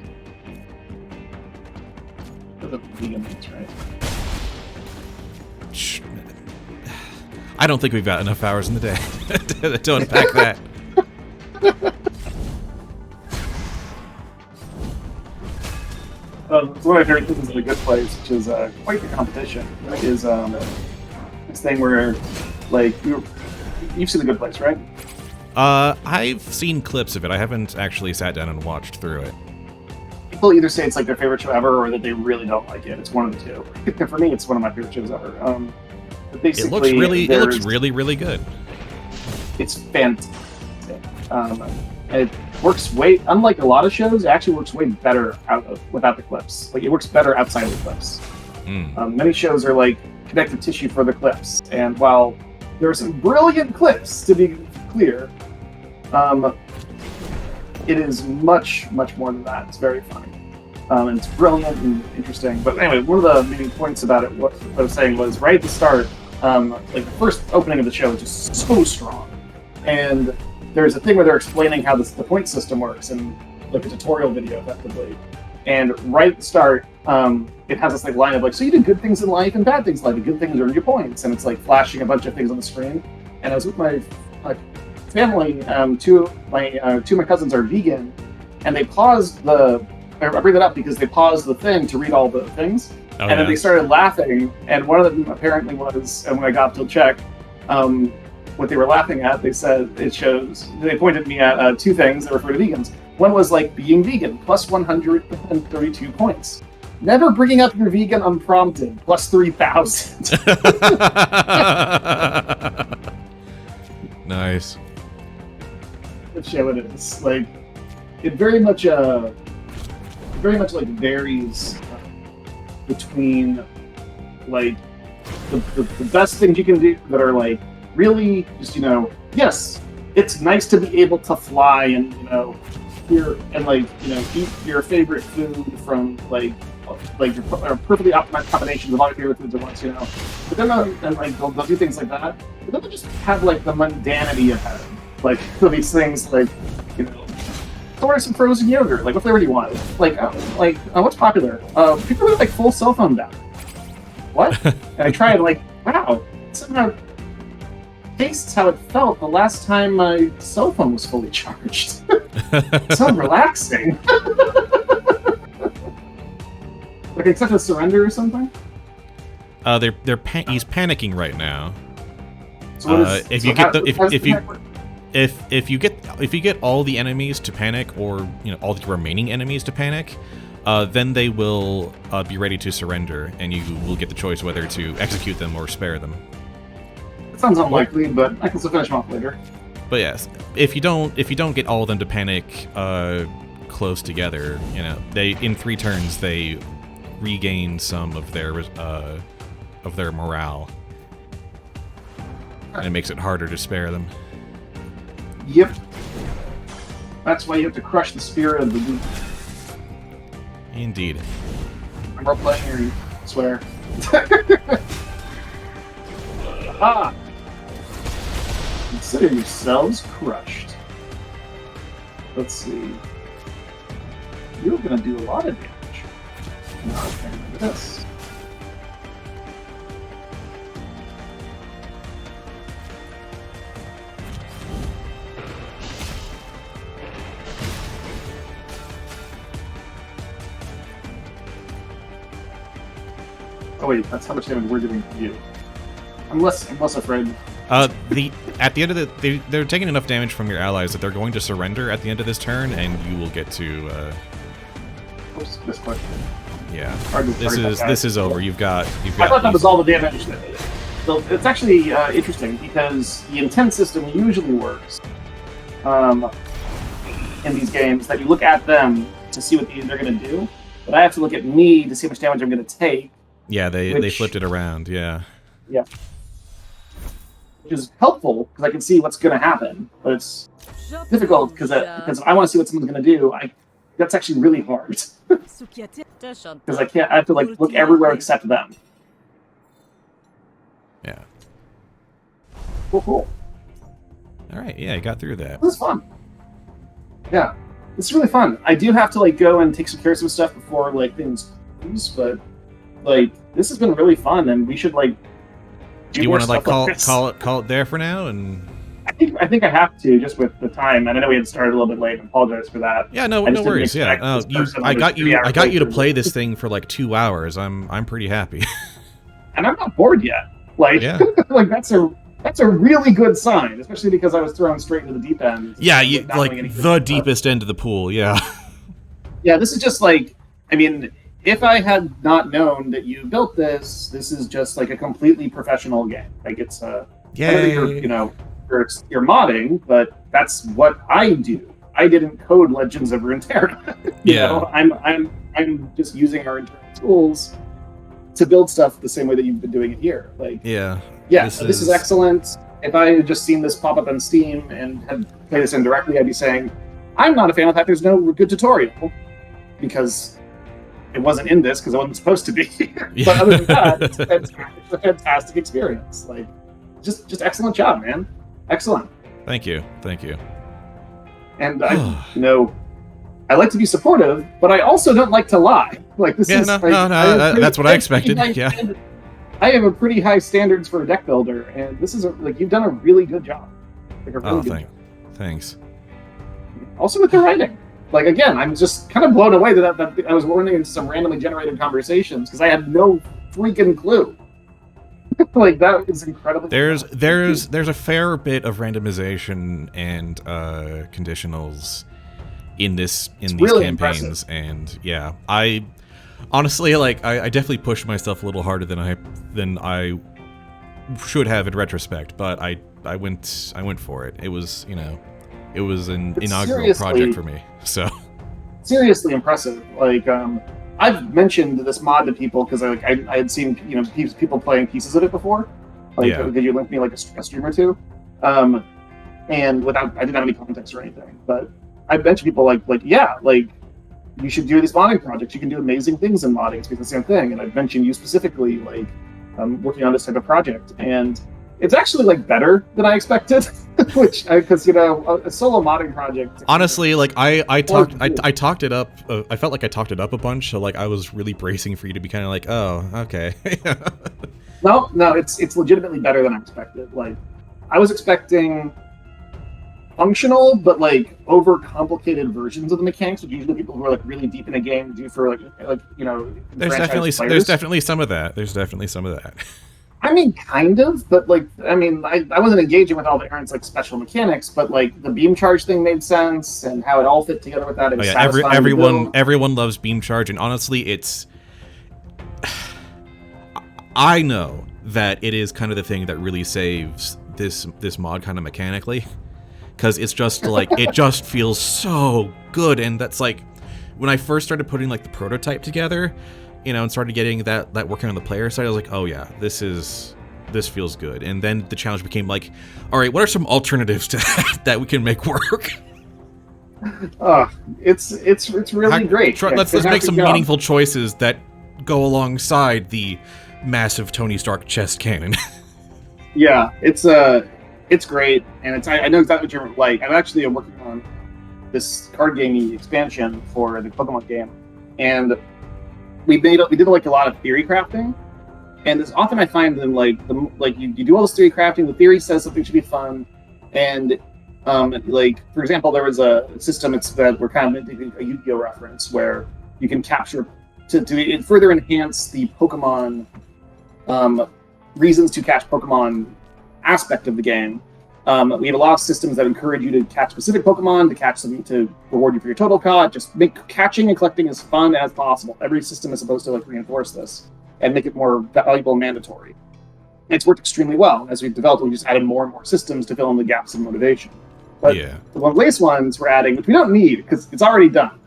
Those are vegan meats, right? I don't think we've got enough hours in the day to unpack that. One of my favorite things in A Good Place, which is quite the competition, is this thing where, like, you've seen The Good Place, right? I've seen clips of it. I haven't actually sat down and watched through it. People either say it's like their favorite show ever, or that they really don't like it. It's one of the two. For me, it's one of my favorite shows ever. But basically, it looks really good. It's fantastic. And it works unlike a lot of shows, it actually works way better without the clips. Like, it works better outside of the clips. Many shows are like connective tissue for the clips, and while there are some brilliant clips, to be clear, it is much more than that. It's very funny. And it's brilliant and interesting. But anyway, one of the main points about it, what I was saying was right at the start, like the first opening of the show is just so strong. And there's a thing where they're explaining how the point system works in like a tutorial video, effectively. And right at the start, it has this like line of like, so you did good things in life and bad things in life. The good things earn you points, and it's like flashing a bunch of things on the screen. And I was with my family. Two of my cousins are vegan, and they paused the. I bring that up because they paused the thing to read all the things, and then they started laughing. And one of them apparently was, and when I got to check, what they were laughing at, they said it shows. They pointed me at two things that refer to vegans. One was like being vegan, plus 132 points. Never bringing up your vegan unprompted, plus 3,000. Nice. What show it is? Like, it very much like varies between like the best things you can do that are like really just yes, it's nice to be able to fly and eat your favorite food from like your perfectly optimized combinations of all your favorite foods at once, But then they'll do things like that. But then they'll just have like the mundanity of heaven, like these things like order some frozen yogurt. Like, what flavor do you want? What's popular? People really like full cell phone battery. What? And I tried, wow, it somehow tastes how it felt the last time my cell phone was fully charged. So relaxing. Like, except a surrender or something? He's panicking right now. So if you get all the enemies to panic, or all the remaining enemies to panic, then they will be ready to surrender, and you will get the choice whether to execute them or spare them. It sounds unlikely, but I can still finish them off later. But yes, if you don't get all of them to panic close together, they in 3 turns they regain some of their morale, and it makes it harder to spare them. Yep. That's why you have to crush the spirit of the loop. Indeed. I'm role-playing here, I swear. Ah! Consider yourselves crushed. Let's see. You're gonna do a lot of damage. Now I can do this. Oh wait, that's how much damage we're doing to you. I'm less afraid. At the end of they're taking enough damage from your allies that they're going to surrender at the end of this turn, and you will get to. Oops, this quick. Yeah, this is over. You've got. I thought that was all the damage. So it's actually interesting because the intent system usually works in these games that you look at them to see what they're going to do, but I have to look at me to see how much damage I'm going to take. Yeah, they flipped it around. Yeah. Yeah. Which is helpful because I can see what's going to happen, but it's difficult because I want to see what someone's going to do. That's actually really hard because I have to look everywhere except them. Yeah. Cool. All right. Yeah, I got through that. This is fun. Yeah, it's really fun. I do have to go and take some care of some stuff before things close, but this has been really fun, and we should do you want to call it there for now? And I think I have to, just with the time, and I know we had started a little bit late. I apologize for that. Yeah, no worries. Yeah, I got you to play this thing for 2 hours. I'm pretty happy. And I'm not bored yet. Yeah. That's a really good sign, especially because I was thrown straight into the deep end. Yeah, the deepest end of the pool. Yeah. Yeah, this is just if I had not known that you built this is just a completely professional game. It's you're modding, but that's what I do. I didn't code Legends of Runeterra. I'm just using our internal tools to build stuff the same way that you've been doing it here. This is excellent. If I had just seen this pop up on Steam and had played this indirectly, I'd be saying, I'm not a fan of that. There's no good tutorial because it wasn't in this because it wasn't supposed to be. Yeah. But other than that, it's a fantastic experience. Like, just excellent job, man. Excellent. Thank you. And I, I like to be supportive, but I also don't like to lie. Like this is that's what I expected. Yeah. I have a pretty high standards for a deck builder, and this is you've done a really good job. Like a really good job. Thanks. Also with the writing. Like again, I'm just kind of blown away that I was running into some randomly generated conversations because I had no freaking clue. Like that is incredible. There's a fair bit of randomization and conditionals in these really campaigns, impressive. and yeah, I honestly I definitely pushed myself a little harder than I should have in retrospect, but I went for it. It was it was an inaugural project for me. So seriously impressive. Like I've mentioned this mod to people because I had seen people playing pieces of it before. Like did you link me like a stream or two? And I didn't have any context or anything, but I mentioned people like you should do these modding projects. You can do amazing things in modding. It's the same thing. And I've mentioned you specifically, like working on this type of project, and it's actually like better than I expected. Which, because a solo modding project. Honestly, like I talked it up. I felt like I talked it up a bunch. So like I was really bracing for you to be kind of like, oh, okay. No, it's legitimately better than I expected. Like I was expecting functional but like overcomplicated versions of the mechanics, which usually people who are like really deep in a game do for There's definitely some of that. I mean, kind of, but like, I mean, I wasn't engaging with all the Arint's like special mechanics, but like the beam charge thing made sense, and how it all fit together with that. It was satisfying. Everyone loves beam charge, and honestly, it's. I know that it is kind of the thing that really saves this mod kind of mechanically, because it's just like it just feels so good, and that's like when I first started putting like the prototype together. And started getting that working on the player side, I was like, oh yeah, this feels good. And then the challenge became like, all right, what are some alternatives to that we can make work? It's really great. Let's make some meaningful choices that go alongside the massive Tony Stark chest cannon. Yeah, it's great, and I know exactly what you're like. I'm actually working on this card gaming expansion for the Pokemon game, and we did like a lot of theory crafting, and as often I find them you do all this theory crafting. The theory says something should be fun, and like for example, there was a system that we're kind of making a Yu-Gi-Oh reference where you can capture to further enhance the Pokemon reasons to catch Pokemon aspect of the game. We have a lot of systems that encourage you to catch specific Pokemon, to catch something to reward you for your total caught. Just make catching and collecting as fun as possible. Every system is supposed to like reinforce this and make it more valuable and mandatory. And it's worked extremely well. As we've developed, we just added more and more systems to fill in the gaps of motivation. But the latest ones we're adding, which we don't need because it's already done.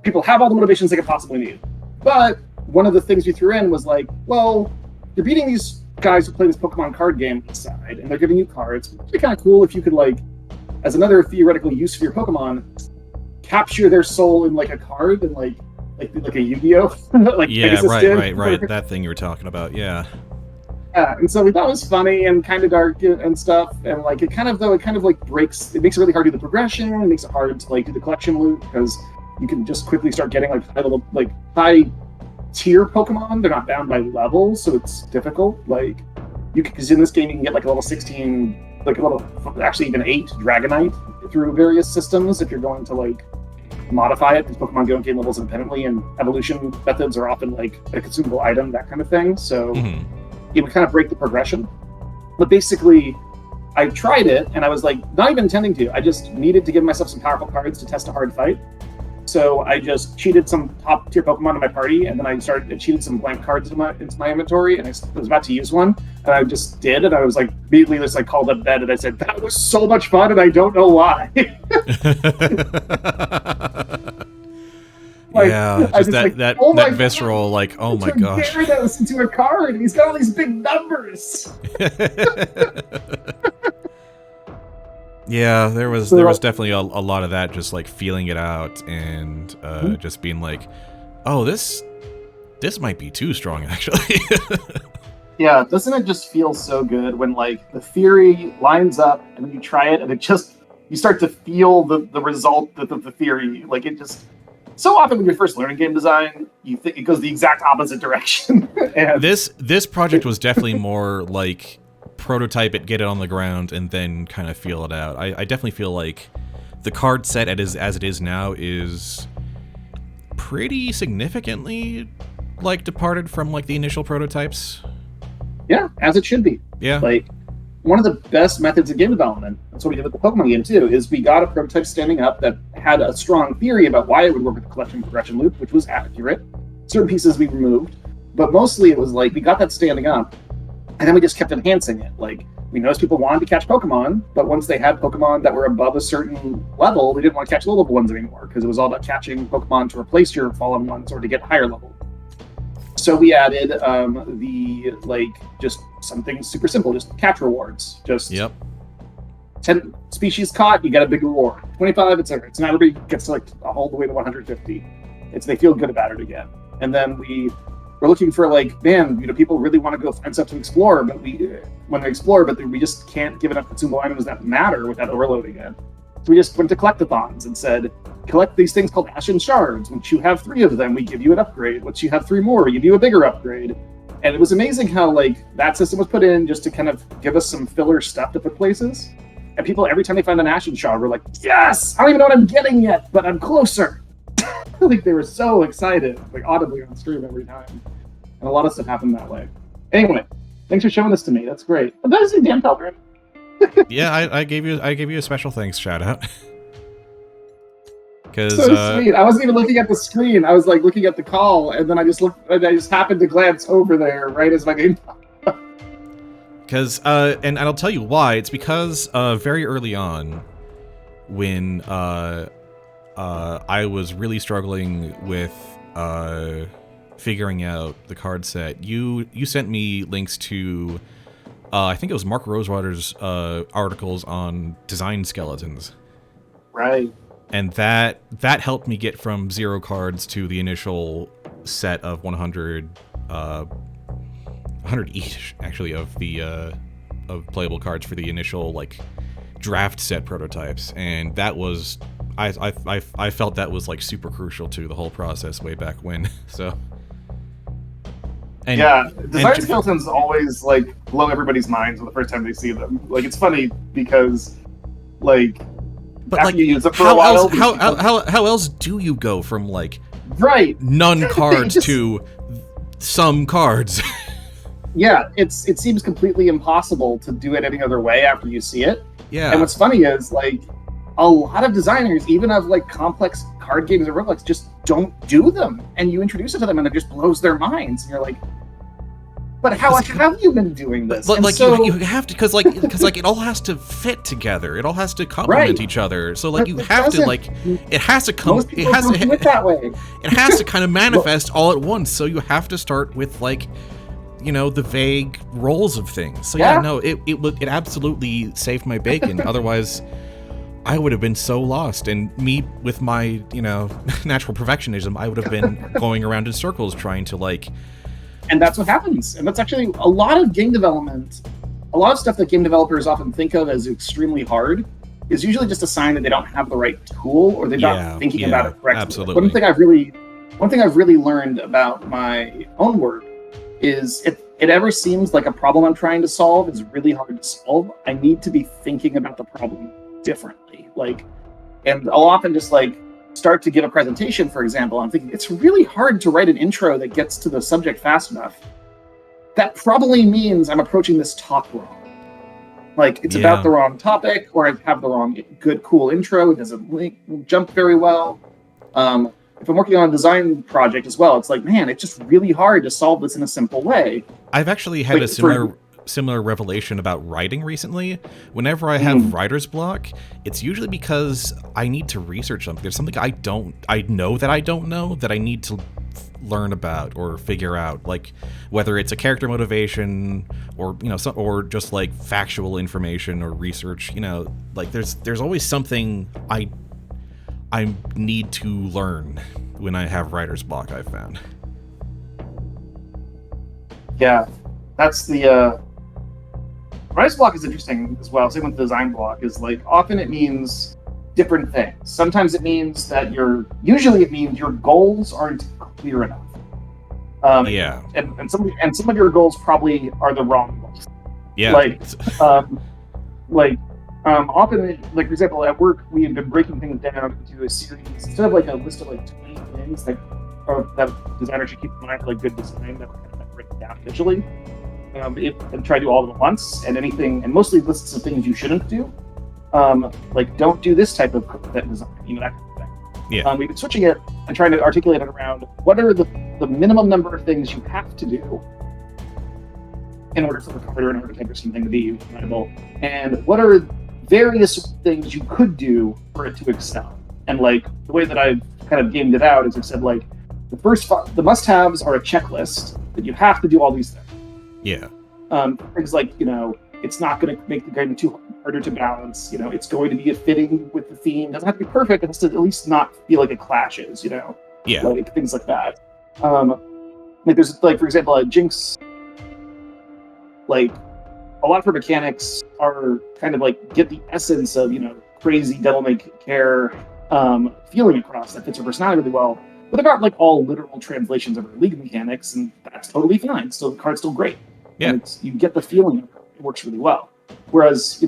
People have all the motivations they could possibly need. But one of the things we threw in was like, well, you're beating these guys who play this Pokemon card game inside, and they're giving you cards. It'd be kind of cool if you could, like, as another theoretical use for your Pokemon, capture their soul in like a card and like a Yu-Gi-Oh. Like right. That thing you were talking about, yeah. Yeah, and so we thought it was funny and kind of dark and stuff, and like it makes it really hard to do the progression. It makes it hard to like do the collection loop because you can just quickly start getting like high tier Pokemon. They're not bound by levels, so it's difficult. Like because in this game you can get like a level 16, like a level actually even 8 Dragonite through various systems if you're going to like modify it, because Pokemon don't gain levels independently, and evolution methods are often like a consumable item, that kind of thing. So it would kind of break the progression. But basically, I tried it, and I was like, not even intending to. I just needed to give myself some powerful cards to test a hard fight. So I just cheated some top tier Pokemon in my party, and then I cheated some blank cards into my inventory, and I was about to use one, and I just did, and I was like immediately just like called up bed, and I said, that was so much fun, and I don't know why. Like, yeah, just that visceral, like, oh my gosh. Gyarados into a card, and he's got all these big numbers. Yeah, there was definitely a lot of that, just like feeling it out and just being like, Oh, this might be too strong, actually. Yeah, doesn't it just feel so good when like the theory lines up and then you try it and you start to feel the result of the theory. Like it just so often when you're first learning game design, you think it goes the exact opposite direction. And this project was definitely more like prototype it, get it on the ground, and then kind of feel it out. I definitely feel like the card set as it is now is pretty significantly like departed from like the initial prototypes. yeah, as it should be. Yeah. Like one of the best methods of game development, that's what we did with the Pokemon game too, is we got a prototype standing up that had a strong theory about why it would work with the collection progression loop, which was accurate. Certain pieces we removed, but mostly it was like we got that standing up, and then we just kept enhancing it. Like we noticed people wanted to catch Pokemon, but once they had Pokemon that were above a certain level, they didn't want to catch low-level ones anymore because it was all about catching Pokemon to replace your fallen ones or to get higher level. So we added just something super simple, just catch rewards. Just Yep. 10 species caught, you get a big reward. 25, it's not everybody gets to like all the way to 150. They feel good about it again. And then we're looking for like, man, people really want to go find stuff to explore, but we just can't give enough consumable items that matter without overloading it. So we just went to collectathons and said, collect these things called Ashen Shards. Once you have 3 of them, we give you an upgrade. Once you have 3 more, we give you a bigger upgrade. And it was amazing how like that system was put in just to kind of give us some filler stuff to put places. And people, every time they found an Ashen Shard, were like, yes! I don't even know what I'm getting yet, but I'm closer! Like they were so excited, like audibly on stream every time. And a lot of stuff happened that way. Anyway, thanks for showing this to me. That's great. But that is a damn Pelgrim. Yeah, I gave you a special thanks shout out. Because So sweet. I wasn't even looking at the screen. I was like looking at the call, and then I just happened to glance over there right as my name. Because and I'll tell you why. It's because very early on, when I was really struggling with figuring out the card set, you sent me links to I think it was Mark Rosewater's articles on design skeletons. Right. And that helped me get from 0 cards to the initial set of 100 each, actually, of the of playable cards for the initial like draft set prototypes. And that was I felt that was like super crucial to the whole process way back when. So design skeletons always like blow everybody's minds the first time they see them. Like it's funny because like but after like you use it for how a while, how else do you go from like right none cards to some cards? Yeah, it seems completely impossible to do it any other way after you see it. Yeah. And what's funny is like a lot of designers, even of like complex card games or roguelikes, just don't do them. And you introduce it to them and it just blows their minds. And you're like, but how have you been doing this? But like so, you have to because it all has to fit together. It all has to complement each other. So like you have to like it has to come. Most people don't do it that way. It has to kind of manifest all at once. So you have to start with like, the vague roles of things. So it absolutely saved my bacon. Otherwise, I would have been so lost. And me with my natural perfectionism, I would have been going around in circles trying to like. And that's what happens. And that's actually a lot of game development. A lot of stuff that game developers often think of as extremely hard is usually just a sign that they don't have the right tool or they're not thinking about it correctly. Absolutely. One thing I've really learned about my own work is it ever seems like a problem I'm trying to solve is really hard to solve. I need to be thinking about the problem differently. And I'll often just start to give a presentation, for example. I'm thinking it's really hard to write an intro that gets to the subject fast enough. That probably means I'm approaching this talk wrong. It's about the wrong topic, or I have the wrong good, cool intro. It doesn't jump very well. If I'm working on a design project as well, it's like, man, it's just really hard to solve this in a simple way. I've actually had a similar revelation about writing recently. Whenever I have writer's block, it's usually because I need to research something. There's something I know that I don't know that I need to learn about or figure out, whether it's a character motivation or or just factual information or research. There's always something I need to learn, when I have writer's block, I've found. Yeah, that's the writer's block is interesting as well. Same with design block is like often it means different things. Sometimes it means that usually it means your goals aren't clear enough. Yeah. And some of your goals probably are the wrong goals. Yeah. Often, like for example, at work we have been breaking things down into a series instead of like a list of like 20 things that designers should keep in mind for like good design that we're kind of breaking down visually. And try to do all of them at once, and mostly lists of things you shouldn't do. Like don't do this type of design, that kind of thing. Yeah. We've been switching it and trying to articulate it around what are the minimum number of things you have to do in order for the card or an archetype or something to be viable, and what are various things you could do for it to excel. And like the way that I've kind of gamed it out is I've said like the must-haves are a checklist that you have to do all these things. Yeah. Things like, it's not going to make the game too harder to balance. It's going to be fitting with the theme. It doesn't have to be perfect. It has to at least not feel like it clashes, Yeah. Like things like that. Like there's like, for example, a Jinx, like a lot of her mechanics are kind of like get the essence of, crazy devil may care feeling across that fits her personality really well. But they're not like all literal translations of her league mechanics, and that's totally fine. So the card's still great. Yeah. And you get the feeling of it. It works really well. Whereas,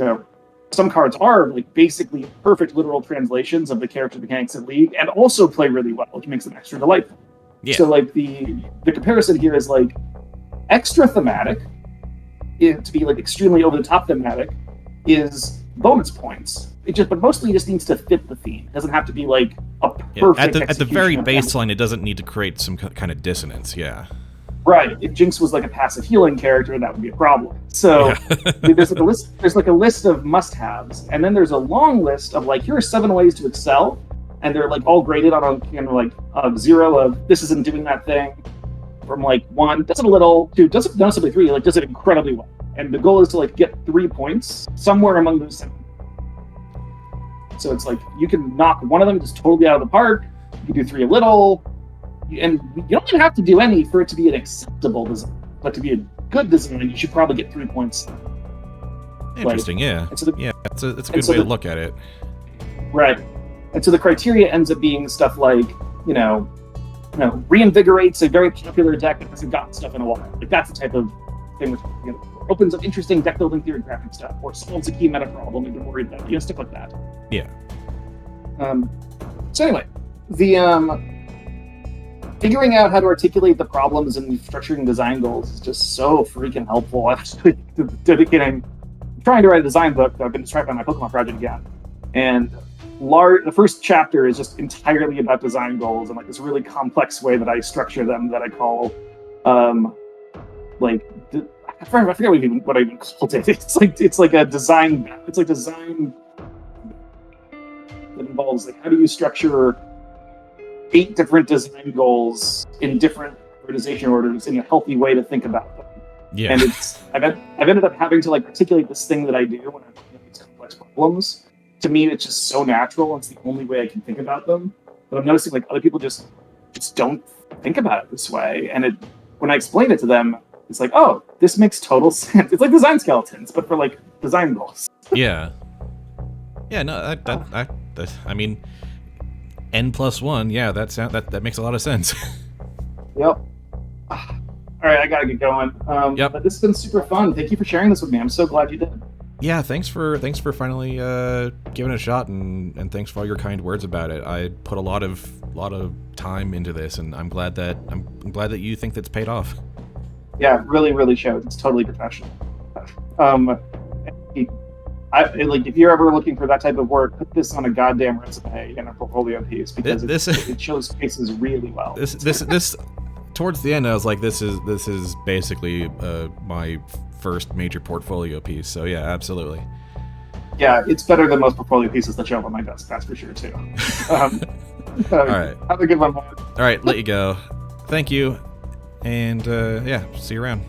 some cards are like basically perfect literal translations of the character mechanics of League and also play really well, which makes them extra delightful. Yeah. So like the comparison here is like extra thematic, to be like extremely over the top thematic, is bonus points. But mostly it just needs to fit the theme. It doesn't have to be like a perfect At the very execution of baseline, it doesn't need to create some kind of dissonance. Yeah. Right. If Jinx was like a passive healing character, that would be a problem. So there's like a list of must-haves, and then there's a long list of like, here are 7 ways to excel, and they're like all graded on a 0 of this isn't doing that thing, from like 1 does it a little, 2 does it noticeably, 3 like does it incredibly well. And the goal is to like get 3 points somewhere among those 7. So it's like you can knock one of them just totally out of the park. You can do 3 a little. And you don't even have to do any for it to be an acceptable design. But to be a good design, you should probably get 3 points. Interesting, yeah. It's a good way to look at it. Right. And so the criteria ends up being stuff like, reinvigorates a very popular deck that hasn't gotten stuff in a while. Like that's the type of thing which opens up interesting deck building theory graphic stuff, or solves a key meta problem you've been worried about, stuff like that. Yeah. So anyway, the figuring out how to articulate the problems and structuring design goals is just so freaking helpful. I'm actually trying to write a design book that I've been distracted by my Pokemon project again. And the first chapter is just entirely about design goals and like this really complex way that I structure them that I call, I forget what I even called it. It's like design that involves like how do you structure 8 different design goals in different organization orders in a healthy way to think about them. Yeah. And I've ended up having to like articulate this thing that I do when I'm looking at these complex problems. To me, it's just so natural. It's the only way I can think about them. But I'm noticing like other people just don't think about it this way. And when I explain it to them, it's like, oh, this makes total sense. It's like design skeletons, but for like design goals. Yeah. Yeah. No, I mean, N+1. Yeah, that makes a lot of sense. Yep. All right, I gotta get going. Yep. But this has been super fun. Thank you for sharing this with me. I'm so glad you did. Yeah, thanks for finally giving it a shot, and thanks for all your kind words about it. I put a lot of time into this, and I'm glad that you think that's paid off. Yeah, it really, really shows. It's totally professional. If you're ever looking for that type of work, put this on a goddamn resume and a portfolio piece because it shows faces really well. This towards the end, I was like, this is basically my first major portfolio piece. So yeah, absolutely. Yeah, it's better than most portfolio pieces that show up on my desk. That's for sure too. All right. Have a good one, man. All right, let you go. Thank you, and yeah, see you around.